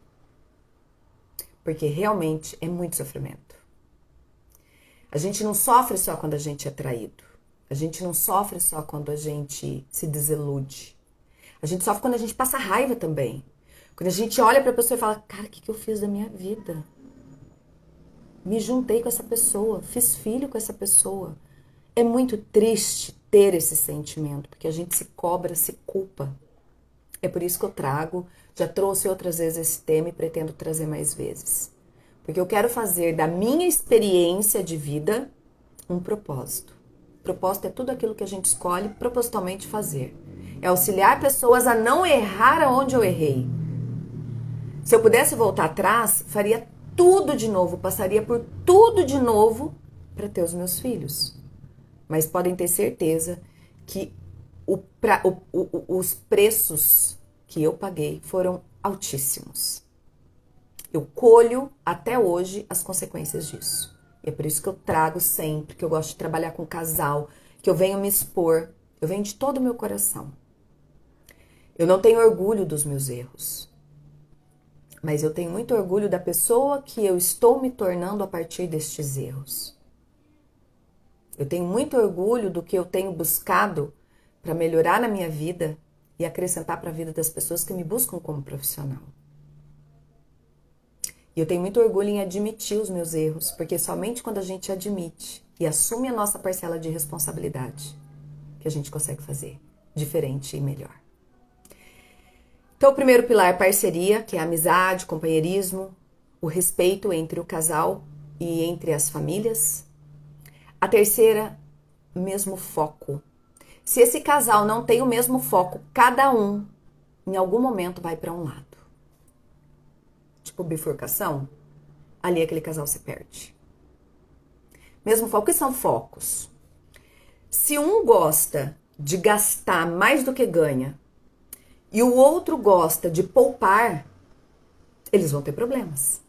Porque realmente é muito sofrimento. A gente não sofre só quando a gente é traído. A gente não sofre só quando a gente se desilude. A gente sofre quando a gente passa raiva também. Quando a gente olha para a pessoa e fala, cara, o que eu fiz da minha vida? Me juntei com essa pessoa, fiz filho com essa pessoa. É muito triste ter esse sentimento, porque a gente se cobra, se culpa. É por isso que eu trago, já trouxe outras vezes esse tema e pretendo trazer mais vezes. Porque eu quero fazer da minha experiência de vida um propósito. Propósito é tudo aquilo que a gente escolhe propositalmente fazer. É auxiliar pessoas a não errar aonde eu errei. Se eu pudesse voltar atrás, faria tudo de novo, passaria por tudo de novo para ter os meus filhos. Mas podem ter certeza que os preços que eu paguei foram altíssimos. Eu colho até hoje as consequências disso. E é por isso que eu trago sempre, que eu gosto de trabalhar com casal, que eu venho me expor, eu venho de todo o meu coração. Eu não tenho orgulho dos meus erros, mas eu tenho muito orgulho da pessoa que eu estou me tornando a partir destes erros. Eu tenho muito orgulho do que eu tenho buscado para melhorar na minha vida e acrescentar para a vida das pessoas que me buscam como profissional. E eu tenho muito orgulho em admitir os meus erros, porque somente quando a gente admite e assume a nossa parcela de responsabilidade que a gente consegue fazer diferente e melhor. Então, o primeiro pilar é parceria, que é a amizade, companheirismo, o respeito entre o casal e entre as famílias. A terceira, mesmo foco. Se esse casal não tem o mesmo foco, cada um, em algum momento, vai para um lado. Tipo bifurcação, ali aquele casal se perde. Mesmo foco, o que são focos? Se um gosta de gastar mais do que ganha e o outro gosta de poupar, eles vão ter problemas.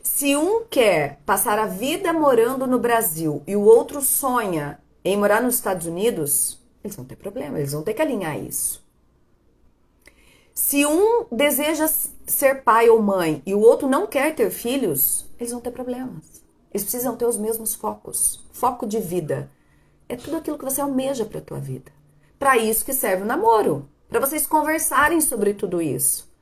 Se um quer passar a vida morando no Brasil e o outro sonha em morar nos Estados Unidos, eles vão ter problema, eles vão ter que alinhar isso. Se um deseja ser pai ou mãe e o outro não quer ter filhos, eles vão ter problemas. Eles precisam ter os mesmos focos. Foco de vida é tudo aquilo que você almeja para a tua vida. Para isso que serve o namoro, para vocês conversarem sobre tudo isso.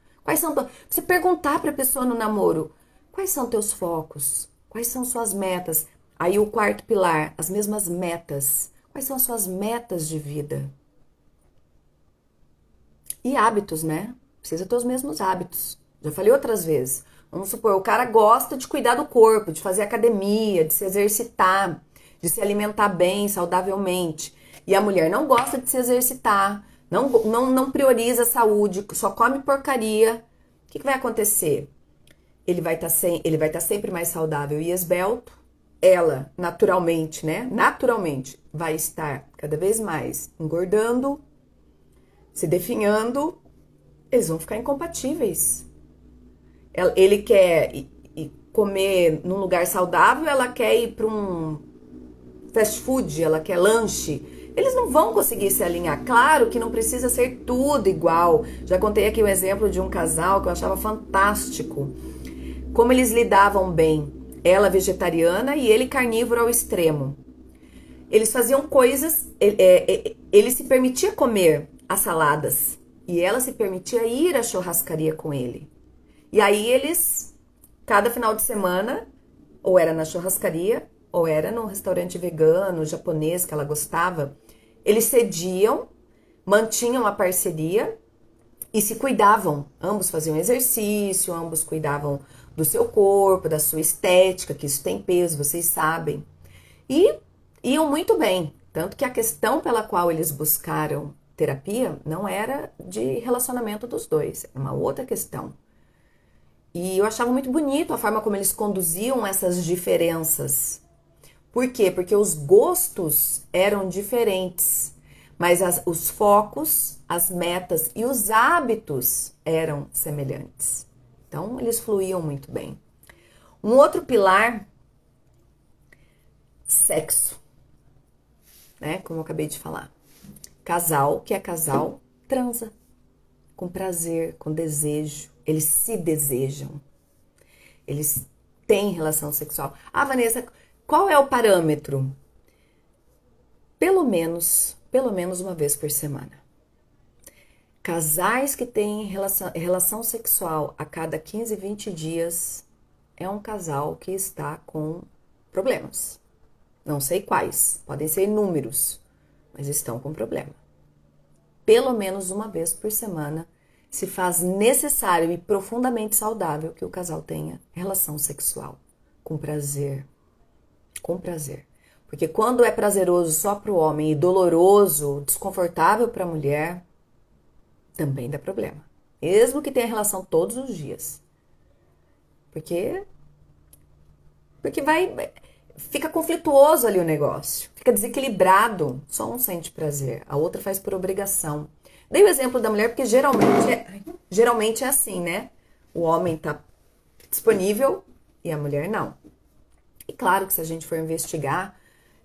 Você perguntar para a pessoa no namoro, quais são teus focos? Quais são suas metas? Aí o quarto pilar, as mesmas metas. Quais são as suas metas de vida? E hábitos, né? Precisa ter os mesmos hábitos. Já falei outras vezes. Vamos supor, o cara gosta de cuidar do corpo, de fazer academia, de se exercitar, de se alimentar bem, saudavelmente. E a mulher não gosta de se exercitar, não prioriza a saúde, só come porcaria. O que vai acontecer? Ele vai estar sempre mais saudável e esbelto. Ela, naturalmente, né? Naturalmente, vai estar cada vez mais engordando, se definhando. Eles vão ficar incompatíveis. Ele quer comer num lugar saudável, ela quer ir para um fast food, ela quer lanche. Eles não vão conseguir se alinhar. Claro que não precisa ser tudo igual. Já contei aqui o exemplo de um casal que eu achava fantástico. Como eles lidavam bem. Ela vegetariana e ele carnívoro ao extremo. Eles faziam coisas... Ele se permitia comer as saladas. E ela se permitia ir à churrascaria com ele. E aí eles, cada final de semana, ou era na churrascaria, ou era num restaurante vegano, japonês, que ela gostava, eles cediam, mantinham a parceria e se cuidavam. Ambos faziam exercício, ambos cuidavam do seu corpo, da sua estética, que isso tem peso, vocês sabem. E iam muito bem. Tanto que a questão pela qual eles buscaram terapia não era de relacionamento dos dois, era uma outra questão. E eu achava muito bonito a forma como eles conduziam essas diferenças. Por quê? Porque os gostos eram diferentes, mas os focos, as metas e os hábitos eram semelhantes. Então, eles fluíam muito bem. Um outro pilar, sexo, né? Como eu acabei de falar. Casal, que é casal, transa com prazer, com desejo. Eles se desejam. Eles têm relação sexual. Ah, Vanessa, qual é o parâmetro? Pelo menos uma vez por semana. Casais que têm relação sexual a cada 15, 20 dias é um casal que está com problemas. Não sei quais, podem ser inúmeros, mas estão com problema. Pelo menos uma vez por semana se faz necessário e profundamente saudável que o casal tenha relação sexual com prazer. Com prazer. Porque quando é prazeroso só para o homem e doloroso, desconfortável para a mulher, também dá problema. Mesmo que tenha relação todos os dias. Porque fica conflituoso ali o negócio. Fica desequilibrado. Só um sente prazer, a outra faz por obrigação. Dei o exemplo da mulher porque geralmente é assim, né? O homem tá disponível e a mulher não. E claro que se a gente for investigar,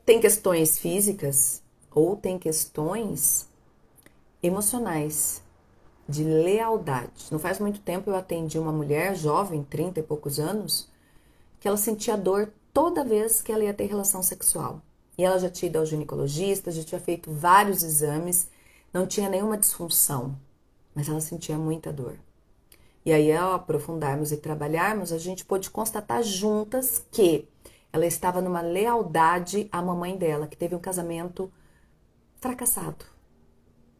tem questões físicas ou tem questões emocionais, de lealdade. Não faz muito tempo eu atendi uma mulher jovem, 30 e poucos anos, que ela sentia dor toda vez que ela ia ter relação sexual. E ela já tinha ido ao ginecologista, já tinha feito vários exames, não tinha nenhuma disfunção, mas ela sentia muita dor. E aí, ao aprofundarmos e trabalharmos, a gente pôde constatar juntas que ela estava numa lealdade à mamãe dela, que teve um casamento fracassado.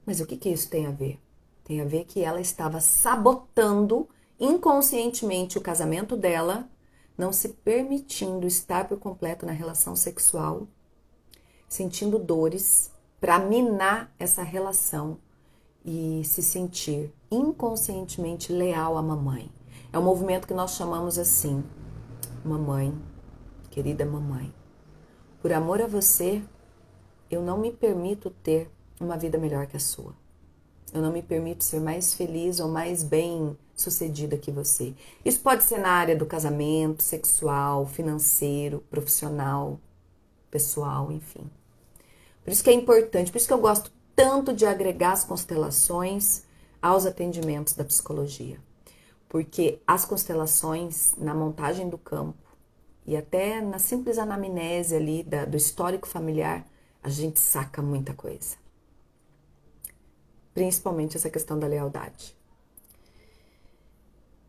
Mas o que isso tem a ver? Tem a ver que ela estava sabotando inconscientemente o casamento dela, não se permitindo estar por completo na relação sexual, sentindo dores para minar essa relação e se sentir inconscientemente leal à mamãe. É um movimento que nós chamamos assim: mamãe, querida mamãe, por amor a você, eu não me permito ter uma vida melhor que a sua. Eu não me permito ser mais feliz ou mais bem sucedida que você. Isso pode ser na área do casamento, sexual, financeiro, profissional, pessoal, enfim. Por isso que é importante, por isso que eu gosto tanto de agregar as constelações aos atendimentos da psicologia. Porque as constelações, na montagem do campo e até na simples anamnese ali do histórico familiar, a gente saca muita coisa. Principalmente essa questão da lealdade.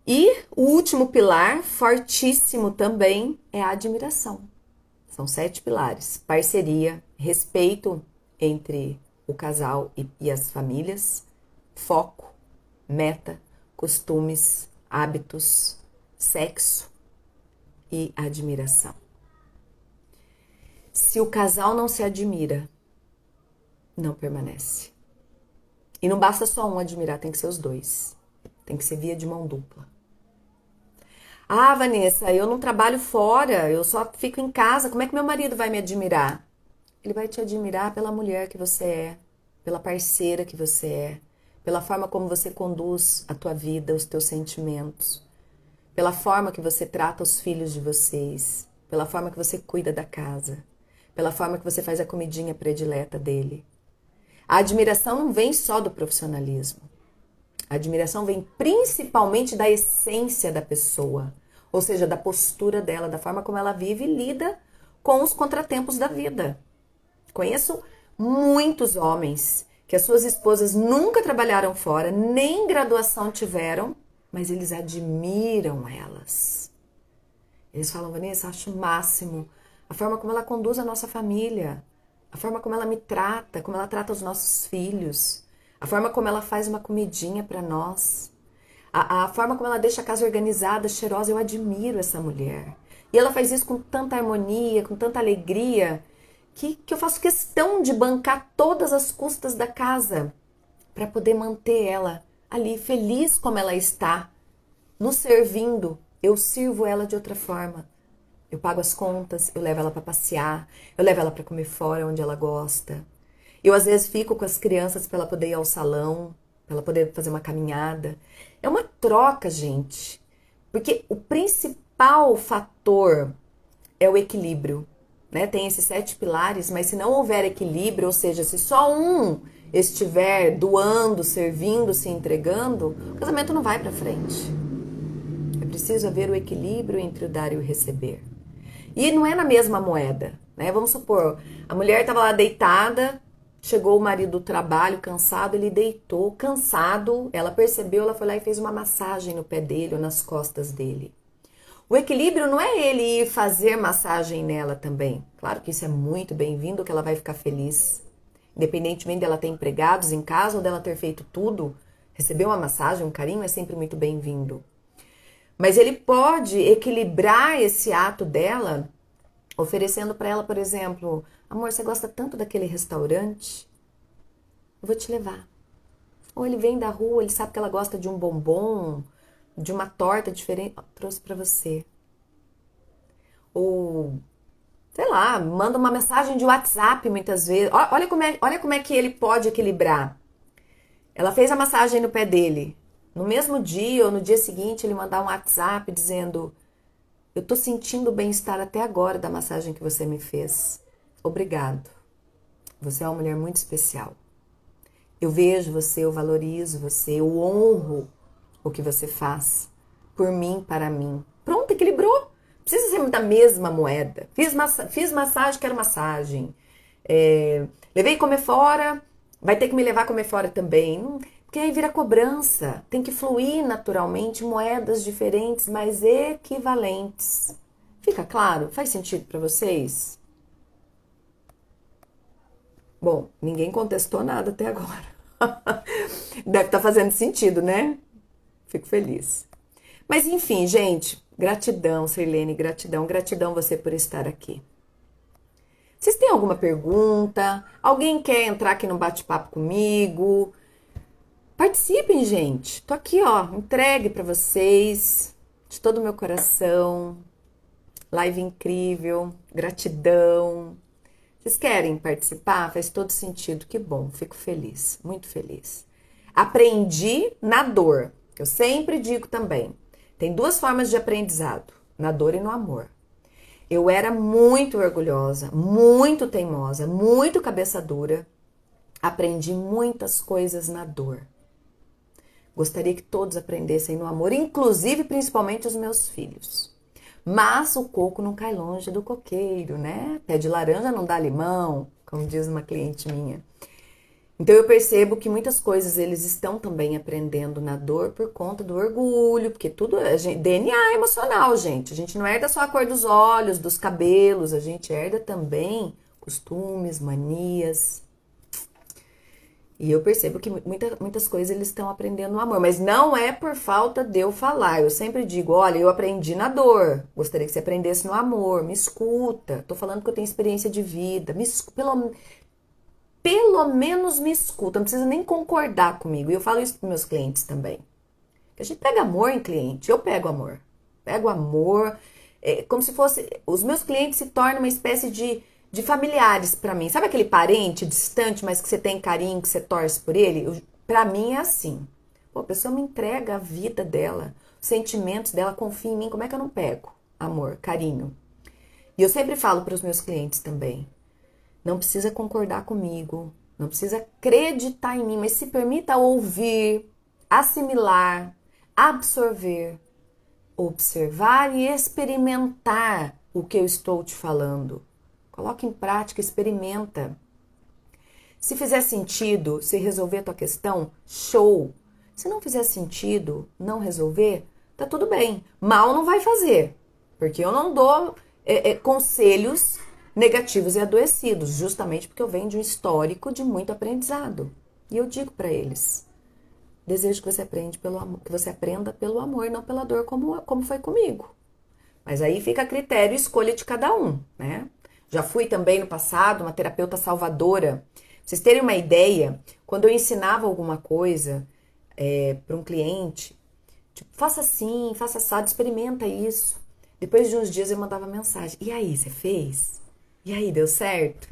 E o último pilar, fortíssimo também, é a admiração. São 7 pilares: parceria, respeito entre o casal e as famílias, foco, meta, costumes, hábitos, sexo e admiração. Se o casal não se admira, não permanece. E não basta só um admirar, tem que ser os dois. Tem que ser via de mão dupla. Ah, Vanessa, eu não trabalho fora, eu só fico em casa, como é que meu marido vai me admirar? Ele vai te admirar pela mulher que você é, pela parceira que você é, pela forma como você conduz a tua vida, os teus sentimentos, pela forma que você trata os filhos de vocês, pela forma que você cuida da casa, pela forma que você faz a comidinha predileta dele. A admiração não vem só do profissionalismo. A admiração vem principalmente da essência da pessoa, ou seja, da postura dela, da forma como ela vive e lida com os contratempos da vida. Conheço muitos homens que as suas esposas nunca trabalharam fora, nem graduação tiveram, mas eles admiram elas. Eles falam: Vanessa, acho o máximo a forma como ela conduz a nossa família, a forma como ela me trata, como ela trata os nossos filhos, a forma como ela faz uma comidinha para nós, a forma como ela deixa a casa organizada, cheirosa. Eu admiro essa mulher. E ela faz isso com tanta harmonia, com tanta alegria, que eu faço questão de bancar todas as custas da casa para poder manter ela ali feliz como ela está, nos servindo. Eu sirvo ela de outra forma. Eu pago as contas, eu levo ela para passear, eu levo ela para comer fora onde ela gosta. Eu às vezes fico com as crianças para ela poder ir ao salão, para ela poder fazer uma caminhada. É uma troca, gente. Porque o principal fator é o equilíbrio, né? Tem esses 7 pilares, mas se não houver equilíbrio, ou seja, se só um estiver doando, servindo, se entregando, o casamento não vai para frente. É preciso haver o equilíbrio entre o dar e o receber. E não é na mesma moeda, né? Vamos supor, a mulher estava lá deitada, chegou o marido do trabalho cansado, ele deitou, cansado, ela percebeu, ela foi lá e fez uma massagem no pé dele ou nas costas dele. O equilíbrio não é ele ir fazer massagem nela também. Claro que isso é muito bem-vindo, que ela vai ficar feliz. Independentemente dela ter empregados em casa ou dela ter feito tudo, receber uma massagem, um carinho é sempre muito bem-vindo. Mas ele pode equilibrar esse ato dela, oferecendo para ela, por exemplo, amor, você gosta tanto daquele restaurante? Eu vou te levar. Ou ele vem da rua, ele sabe que ela gosta de um bombom, de uma torta diferente, trouxe para você. Ou, sei lá, manda uma mensagem de WhatsApp muitas vezes. Olha como é que ele pode equilibrar. Ela fez a massagem no pé dele. No mesmo dia ou no dia seguinte, ele mandar um WhatsApp dizendo: eu tô sentindo o bem-estar até agora da massagem que você me fez. Obrigado. Você é uma mulher muito especial. Eu vejo você, eu valorizo você, eu honro o que você faz por mim, para mim. Pronto, equilibrou. Precisa ser da mesma moeda. Fiz massagem, quero massagem. Levei comer fora, vai ter que me levar a comer fora também. Porque aí vira cobrança. Tem que fluir naturalmente moedas diferentes, mas equivalentes. Fica claro? Faz sentido para vocês? Bom, ninguém contestou nada até agora. Deve estar fazendo sentido, né? Fico feliz. Mas enfim, gente, gratidão, Sirlene, gratidão, gratidão você por estar aqui. Vocês têm alguma pergunta? Alguém quer entrar aqui no bate-papo comigo? Participem, gente. Tô aqui, ó, entregue para vocês, de todo o meu coração. Live incrível, gratidão. Vocês querem participar? Faz todo sentido. Que bom, fico feliz, muito feliz. Aprendi na dor. Eu sempre digo também. Tem 2 formas de aprendizado, na dor e no amor. Eu era muito orgulhosa, muito teimosa, muito cabeça dura. Aprendi muitas coisas na dor. Gostaria que todos aprendessem no amor, inclusive, principalmente os meus filhos. Mas o coco não cai longe do coqueiro, né? Pé de laranja não dá limão, como diz uma cliente minha. Então eu percebo que muitas coisas eles estão também aprendendo na dor por conta do orgulho, porque tudo é DNA emocional, gente. A gente não herda só a cor dos olhos, dos cabelos, a gente herda também costumes, manias. E eu percebo que muitas coisas eles estão aprendendo no amor, mas não é por falta de eu falar. Eu sempre digo, olha, eu aprendi na dor, gostaria que você aprendesse no amor, me escuta. Tô falando que eu tenho experiência de vida, pelo menos me escuta, não precisa nem concordar comigo. E eu falo isso para meus clientes também. A gente pega amor em cliente, eu pego amor. Pego amor, como se fosse... Os meus clientes se tornam uma espécie de familiares para mim. Sabe aquele parente distante, mas que você tem carinho, que você torce por ele? Para mim é assim. Pô, a pessoa me entrega a vida dela, os sentimentos dela, confia em mim, como é que eu não pego? Amor, carinho. E eu sempre falo para os meus clientes também. Não precisa concordar comigo, não precisa acreditar em mim, mas se permita ouvir, assimilar, absorver, observar e experimentar o que eu estou te falando. Coloque em prática, experimenta. Se fizer sentido, se resolver a tua questão, show. Se não fizer sentido, não resolver, tá tudo bem. Mal não vai fazer, porque eu não dou conselhos negativos e adoecidos, justamente porque eu venho de um histórico de muito aprendizado. E eu digo para eles, desejo que você aprenda pelo amor, não pela dor, como foi comigo. Mas aí fica a critério e escolha de cada um, né? Já fui também no passado uma terapeuta salvadora. Pra vocês terem uma ideia, quando eu ensinava alguma coisa para um cliente, tipo, faça assim, faça assado, experimenta isso. Depois de uns dias eu mandava mensagem. E aí, você fez? E aí, deu certo?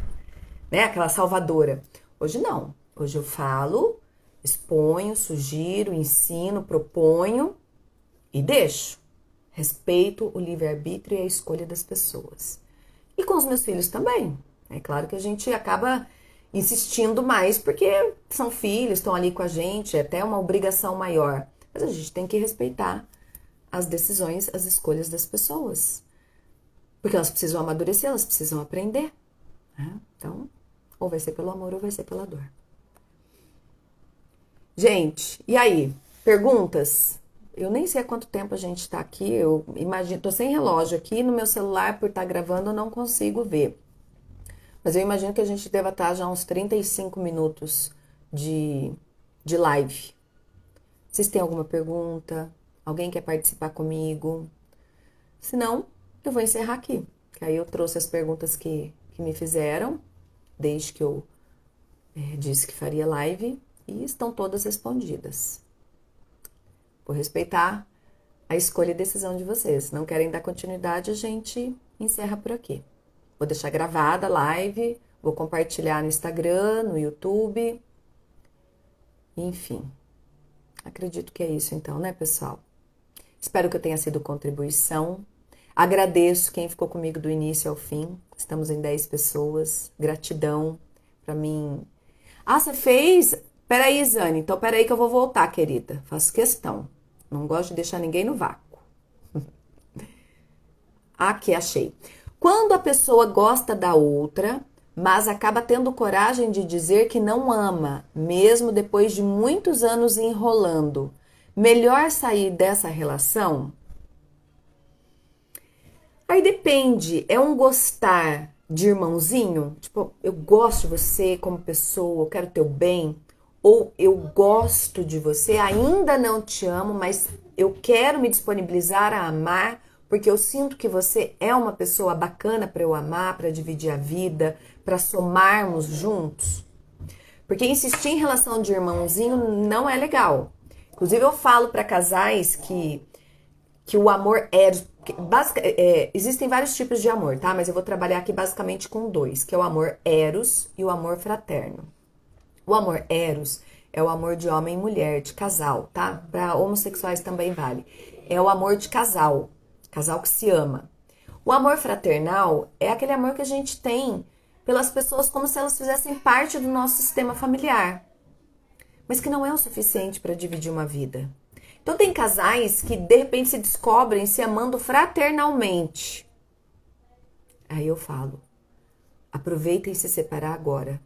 Né? Aquela salvadora. Hoje não. Hoje eu falo, exponho, sugiro, ensino, proponho e deixo. Respeito o livre-arbítrio e a escolha das pessoas. E com os meus filhos também. É claro que a gente acaba insistindo mais porque são filhos, estão ali com a gente, é até uma obrigação maior. Mas a gente tem que respeitar as decisões, as escolhas das pessoas. Porque elas precisam amadurecer, elas precisam aprender. Né? Então, ou vai ser pelo amor ou vai ser pela dor. Gente, e aí? Perguntas? Eu nem sei há quanto tempo a gente tá aqui. Eu imagino, tô sem relógio aqui no meu celular por estar gravando, eu não consigo ver. Mas eu imagino que a gente deva estar já uns 35 minutos de live. Vocês têm alguma pergunta? Alguém quer participar comigo? Se não, eu vou encerrar aqui. Que aí eu trouxe as perguntas que me fizeram, desde que eu disse que faria live, e estão todas respondidas. Vou respeitar a escolha e decisão de vocês. Se não querem dar continuidade, a gente encerra por aqui. Vou deixar gravada a live, vou compartilhar no Instagram, no YouTube. Enfim, acredito que é isso então, né, pessoal? Espero que eu tenha sido contribuição. Agradeço quem ficou comigo do início ao fim. Estamos em 10 pessoas. Gratidão pra mim. Ah, você fez? Peraí, Zane. Então, peraí que eu vou voltar, querida. Faço questão. Não gosto de deixar ninguém no vácuo. Aqui, achei. Quando a pessoa gosta da outra, mas acaba tendo coragem de dizer que não ama, mesmo depois de muitos anos enrolando, melhor sair dessa relação? Aí depende, é um gostar de irmãozinho? Tipo, eu gosto de você como pessoa, eu quero teu bem. Ou eu gosto de você, ainda não te amo, mas eu quero me disponibilizar a amar, porque eu sinto que você é uma pessoa bacana para eu amar, para dividir a vida, para somarmos juntos. Porque insistir em relação de irmãozinho não é legal. Inclusive eu falo para casais que o amor existem vários tipos de amor, tá? Mas eu vou trabalhar aqui basicamente com dois, que é o amor eros e o amor fraterno. O amor eros é o amor de homem e mulher, de casal, tá? Para homossexuais também vale. É o amor de casal, casal que se ama. O amor fraternal é aquele amor que a gente tem pelas pessoas como se elas fizessem parte do nosso sistema familiar, mas que não é o suficiente para dividir uma vida. Então tem casais que de repente se descobrem se amando fraternalmente. Aí eu falo, aproveitem se separar agora,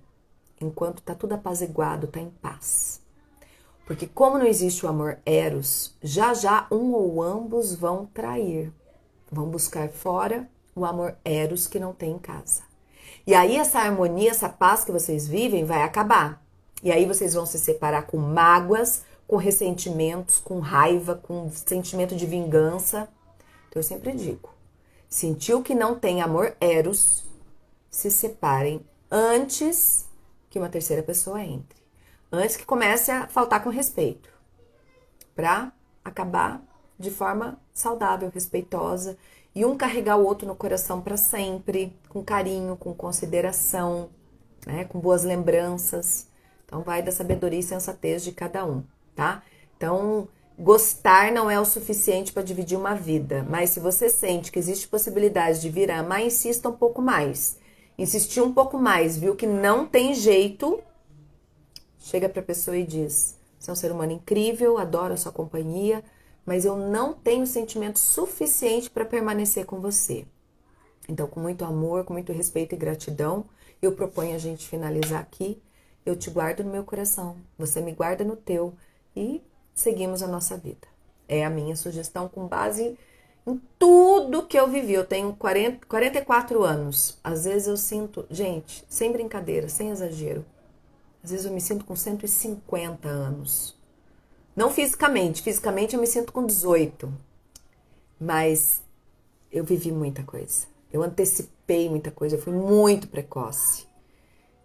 enquanto tá tudo apaziguado, tá em paz. Porque como não existe o amor eros, já já um ou ambos vão trair. Vão buscar fora o amor eros que não tem em casa. E aí essa harmonia, essa paz que vocês vivem vai acabar. E aí vocês vão se separar com mágoas, com ressentimentos, com raiva, com sentimento de vingança. Então eu sempre digo, sentiu que não tem amor eros, se separem antes que uma terceira pessoa entre. Antes que comece a faltar com respeito. Pra acabar de forma saudável, respeitosa. E um carregar o outro no coração para sempre. Com carinho, com consideração, né? Com boas lembranças. Então vai da sabedoria e sensatez de cada um, tá? Então, gostar não é o suficiente para dividir uma vida. Mas se você sente que existe possibilidade de vir a amar, insista um pouco mais. Insistir um pouco mais, viu que não tem jeito, chega para a pessoa e diz: você é um ser humano incrível, adoro a sua companhia, mas eu não tenho sentimento suficiente para permanecer com você. Então, com muito amor, com muito respeito e gratidão, eu proponho a gente finalizar aqui. Eu te guardo no meu coração, você me guarda no teu e seguimos a nossa vida. É a minha sugestão com base em tudo que eu vivi. Eu tenho 44 anos. Às vezes eu sinto, gente, sem brincadeira, sem exagero, às vezes eu me sinto com 150 anos. Não fisicamente eu me sinto com 18. Mas eu vivi muita coisa. Eu antecipei muita coisa, eu fui muito precoce.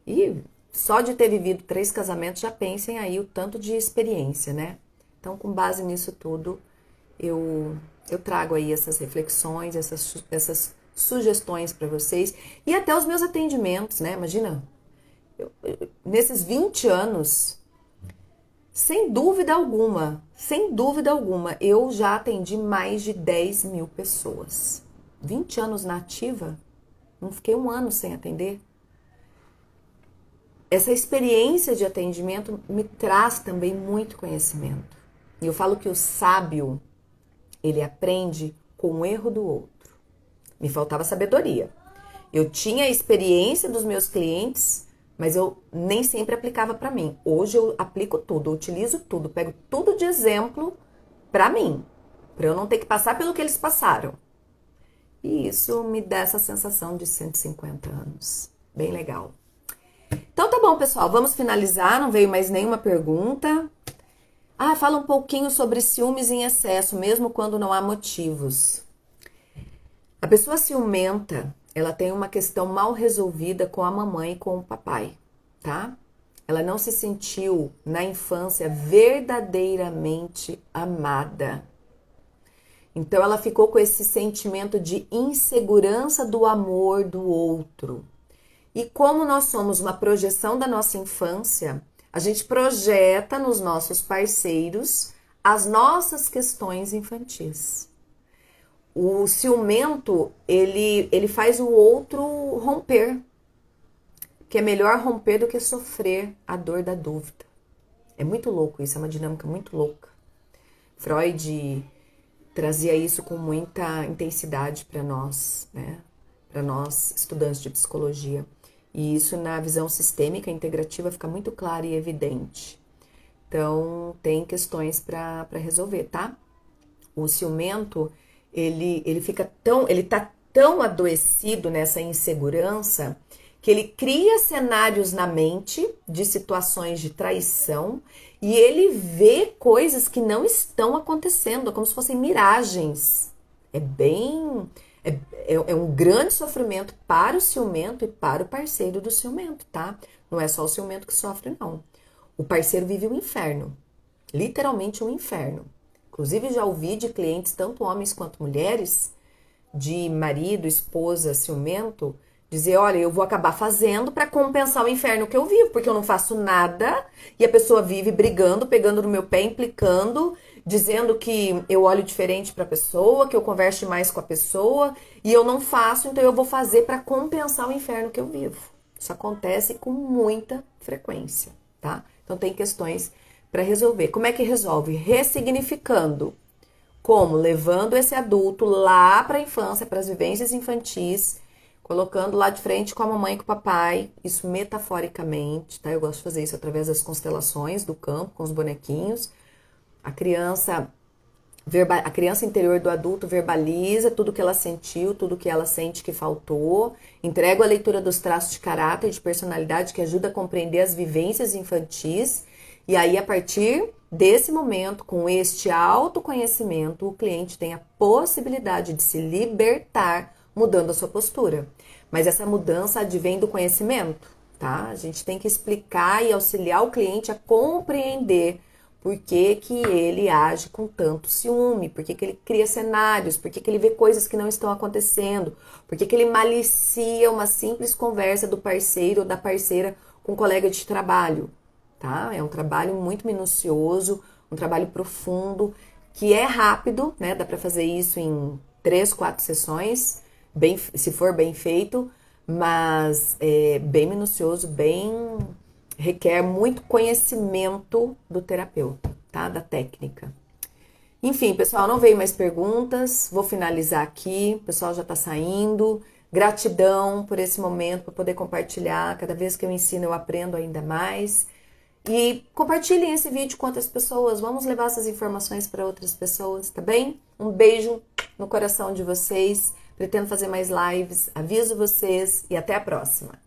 E só de ter vivido 3 casamentos, já pensem aí o tanto de experiência, né? Então, com base nisso tudo, eu trago aí essas reflexões, essas sugestões para vocês e até os meus atendimentos, né? Imagina, nesses 20 anos, sem dúvida alguma, eu já atendi mais de 10 mil pessoas. 20 anos na ativa, não fiquei um ano sem atender. Essa experiência de atendimento me traz também muito conhecimento. E eu falo que o sábio, ele aprende com o erro do outro. Me faltava sabedoria. Eu tinha a experiência dos meus clientes, mas eu nem sempre aplicava para mim. Hoje eu aplico tudo, eu utilizo tudo, pego tudo de exemplo para mim, para eu não ter que passar pelo que eles passaram. E isso me dá essa sensação de 150 anos. Bem legal. Então tá bom, pessoal, vamos finalizar, não veio mais nenhuma pergunta. Fala um pouquinho sobre ciúmes em excesso, mesmo quando não há motivos. A pessoa ciumenta, ela tem uma questão mal resolvida com a mamãe e com o papai, tá? Ela não se sentiu na infância verdadeiramente amada. Então ela ficou com esse sentimento de insegurança do amor do outro. E como nós somos uma projeção da nossa infância, a gente projeta nos nossos parceiros as nossas questões infantis. O ciumento, ele faz o outro romper, que é melhor romper do que sofrer a dor da dúvida. É muito louco isso, é uma dinâmica muito louca. Freud trazia isso com muita intensidade para nós, né? Para nós, estudantes de psicologia. E isso na visão sistêmica integrativa fica muito claro e evidente. Então, tem questões para resolver, tá? O ciumento, ele tá tão adoecido nessa insegurança que ele cria cenários na mente de situações de traição e ele vê coisas que não estão acontecendo, como se fossem miragens. É um grande sofrimento para o ciumento e para o parceiro do ciumento, tá? Não é só o ciumento que sofre, não. O parceiro vive um inferno, literalmente um inferno. Inclusive, já ouvi de clientes, tanto homens quanto mulheres, de marido, esposa, ciumento, dizer, olha, eu vou acabar fazendo para compensar o inferno que eu vivo, porque eu não faço nada e a pessoa vive brigando, pegando no meu pé, implicando, dizendo que eu olho diferente para a pessoa, que eu converso mais com a pessoa e eu não faço, então eu vou fazer para compensar o inferno que eu vivo. Isso acontece com muita frequência, tá? Então tem questões para resolver. Como é que resolve? Ressignificando. Como? Levando esse adulto lá para a infância, para as vivências infantis, colocando lá de frente com a mamãe e com o papai, isso metaforicamente, tá? Eu gosto de fazer isso através das constelações do campo, com os bonequinhos. A criança interior do adulto verbaliza tudo que ela sentiu, tudo que ela sente que faltou, entrega a leitura dos traços de caráter e de personalidade que ajuda a compreender as vivências infantis. E aí, a partir desse momento, com este autoconhecimento, o cliente tem a possibilidade de se libertar mudando a sua postura. Mas essa mudança advém do conhecimento, tá? A gente tem que explicar e auxiliar o cliente a compreender por que que ele age com tanto ciúme, por que que ele cria cenários, por que que ele vê coisas que não estão acontecendo, por que que ele malicia uma simples conversa do parceiro ou da parceira com um colega de trabalho. Tá? É um trabalho muito minucioso, um trabalho profundo, que é rápido, né? Dá para fazer isso em 3, 4 sessões, se for bem feito, mas é bem minucioso, requer muito conhecimento do terapeuta, tá? Da técnica. Enfim, pessoal, não veio mais perguntas, vou finalizar aqui, o pessoal já tá saindo. Gratidão por esse momento, por poder compartilhar. Cada vez que eu ensino, eu aprendo ainda mais. E compartilhem esse vídeo com outras pessoas. Vamos levar essas informações para outras pessoas, tá bem? Um beijo no coração de vocês. Pretendo fazer mais lives. Aviso vocês e até a próxima.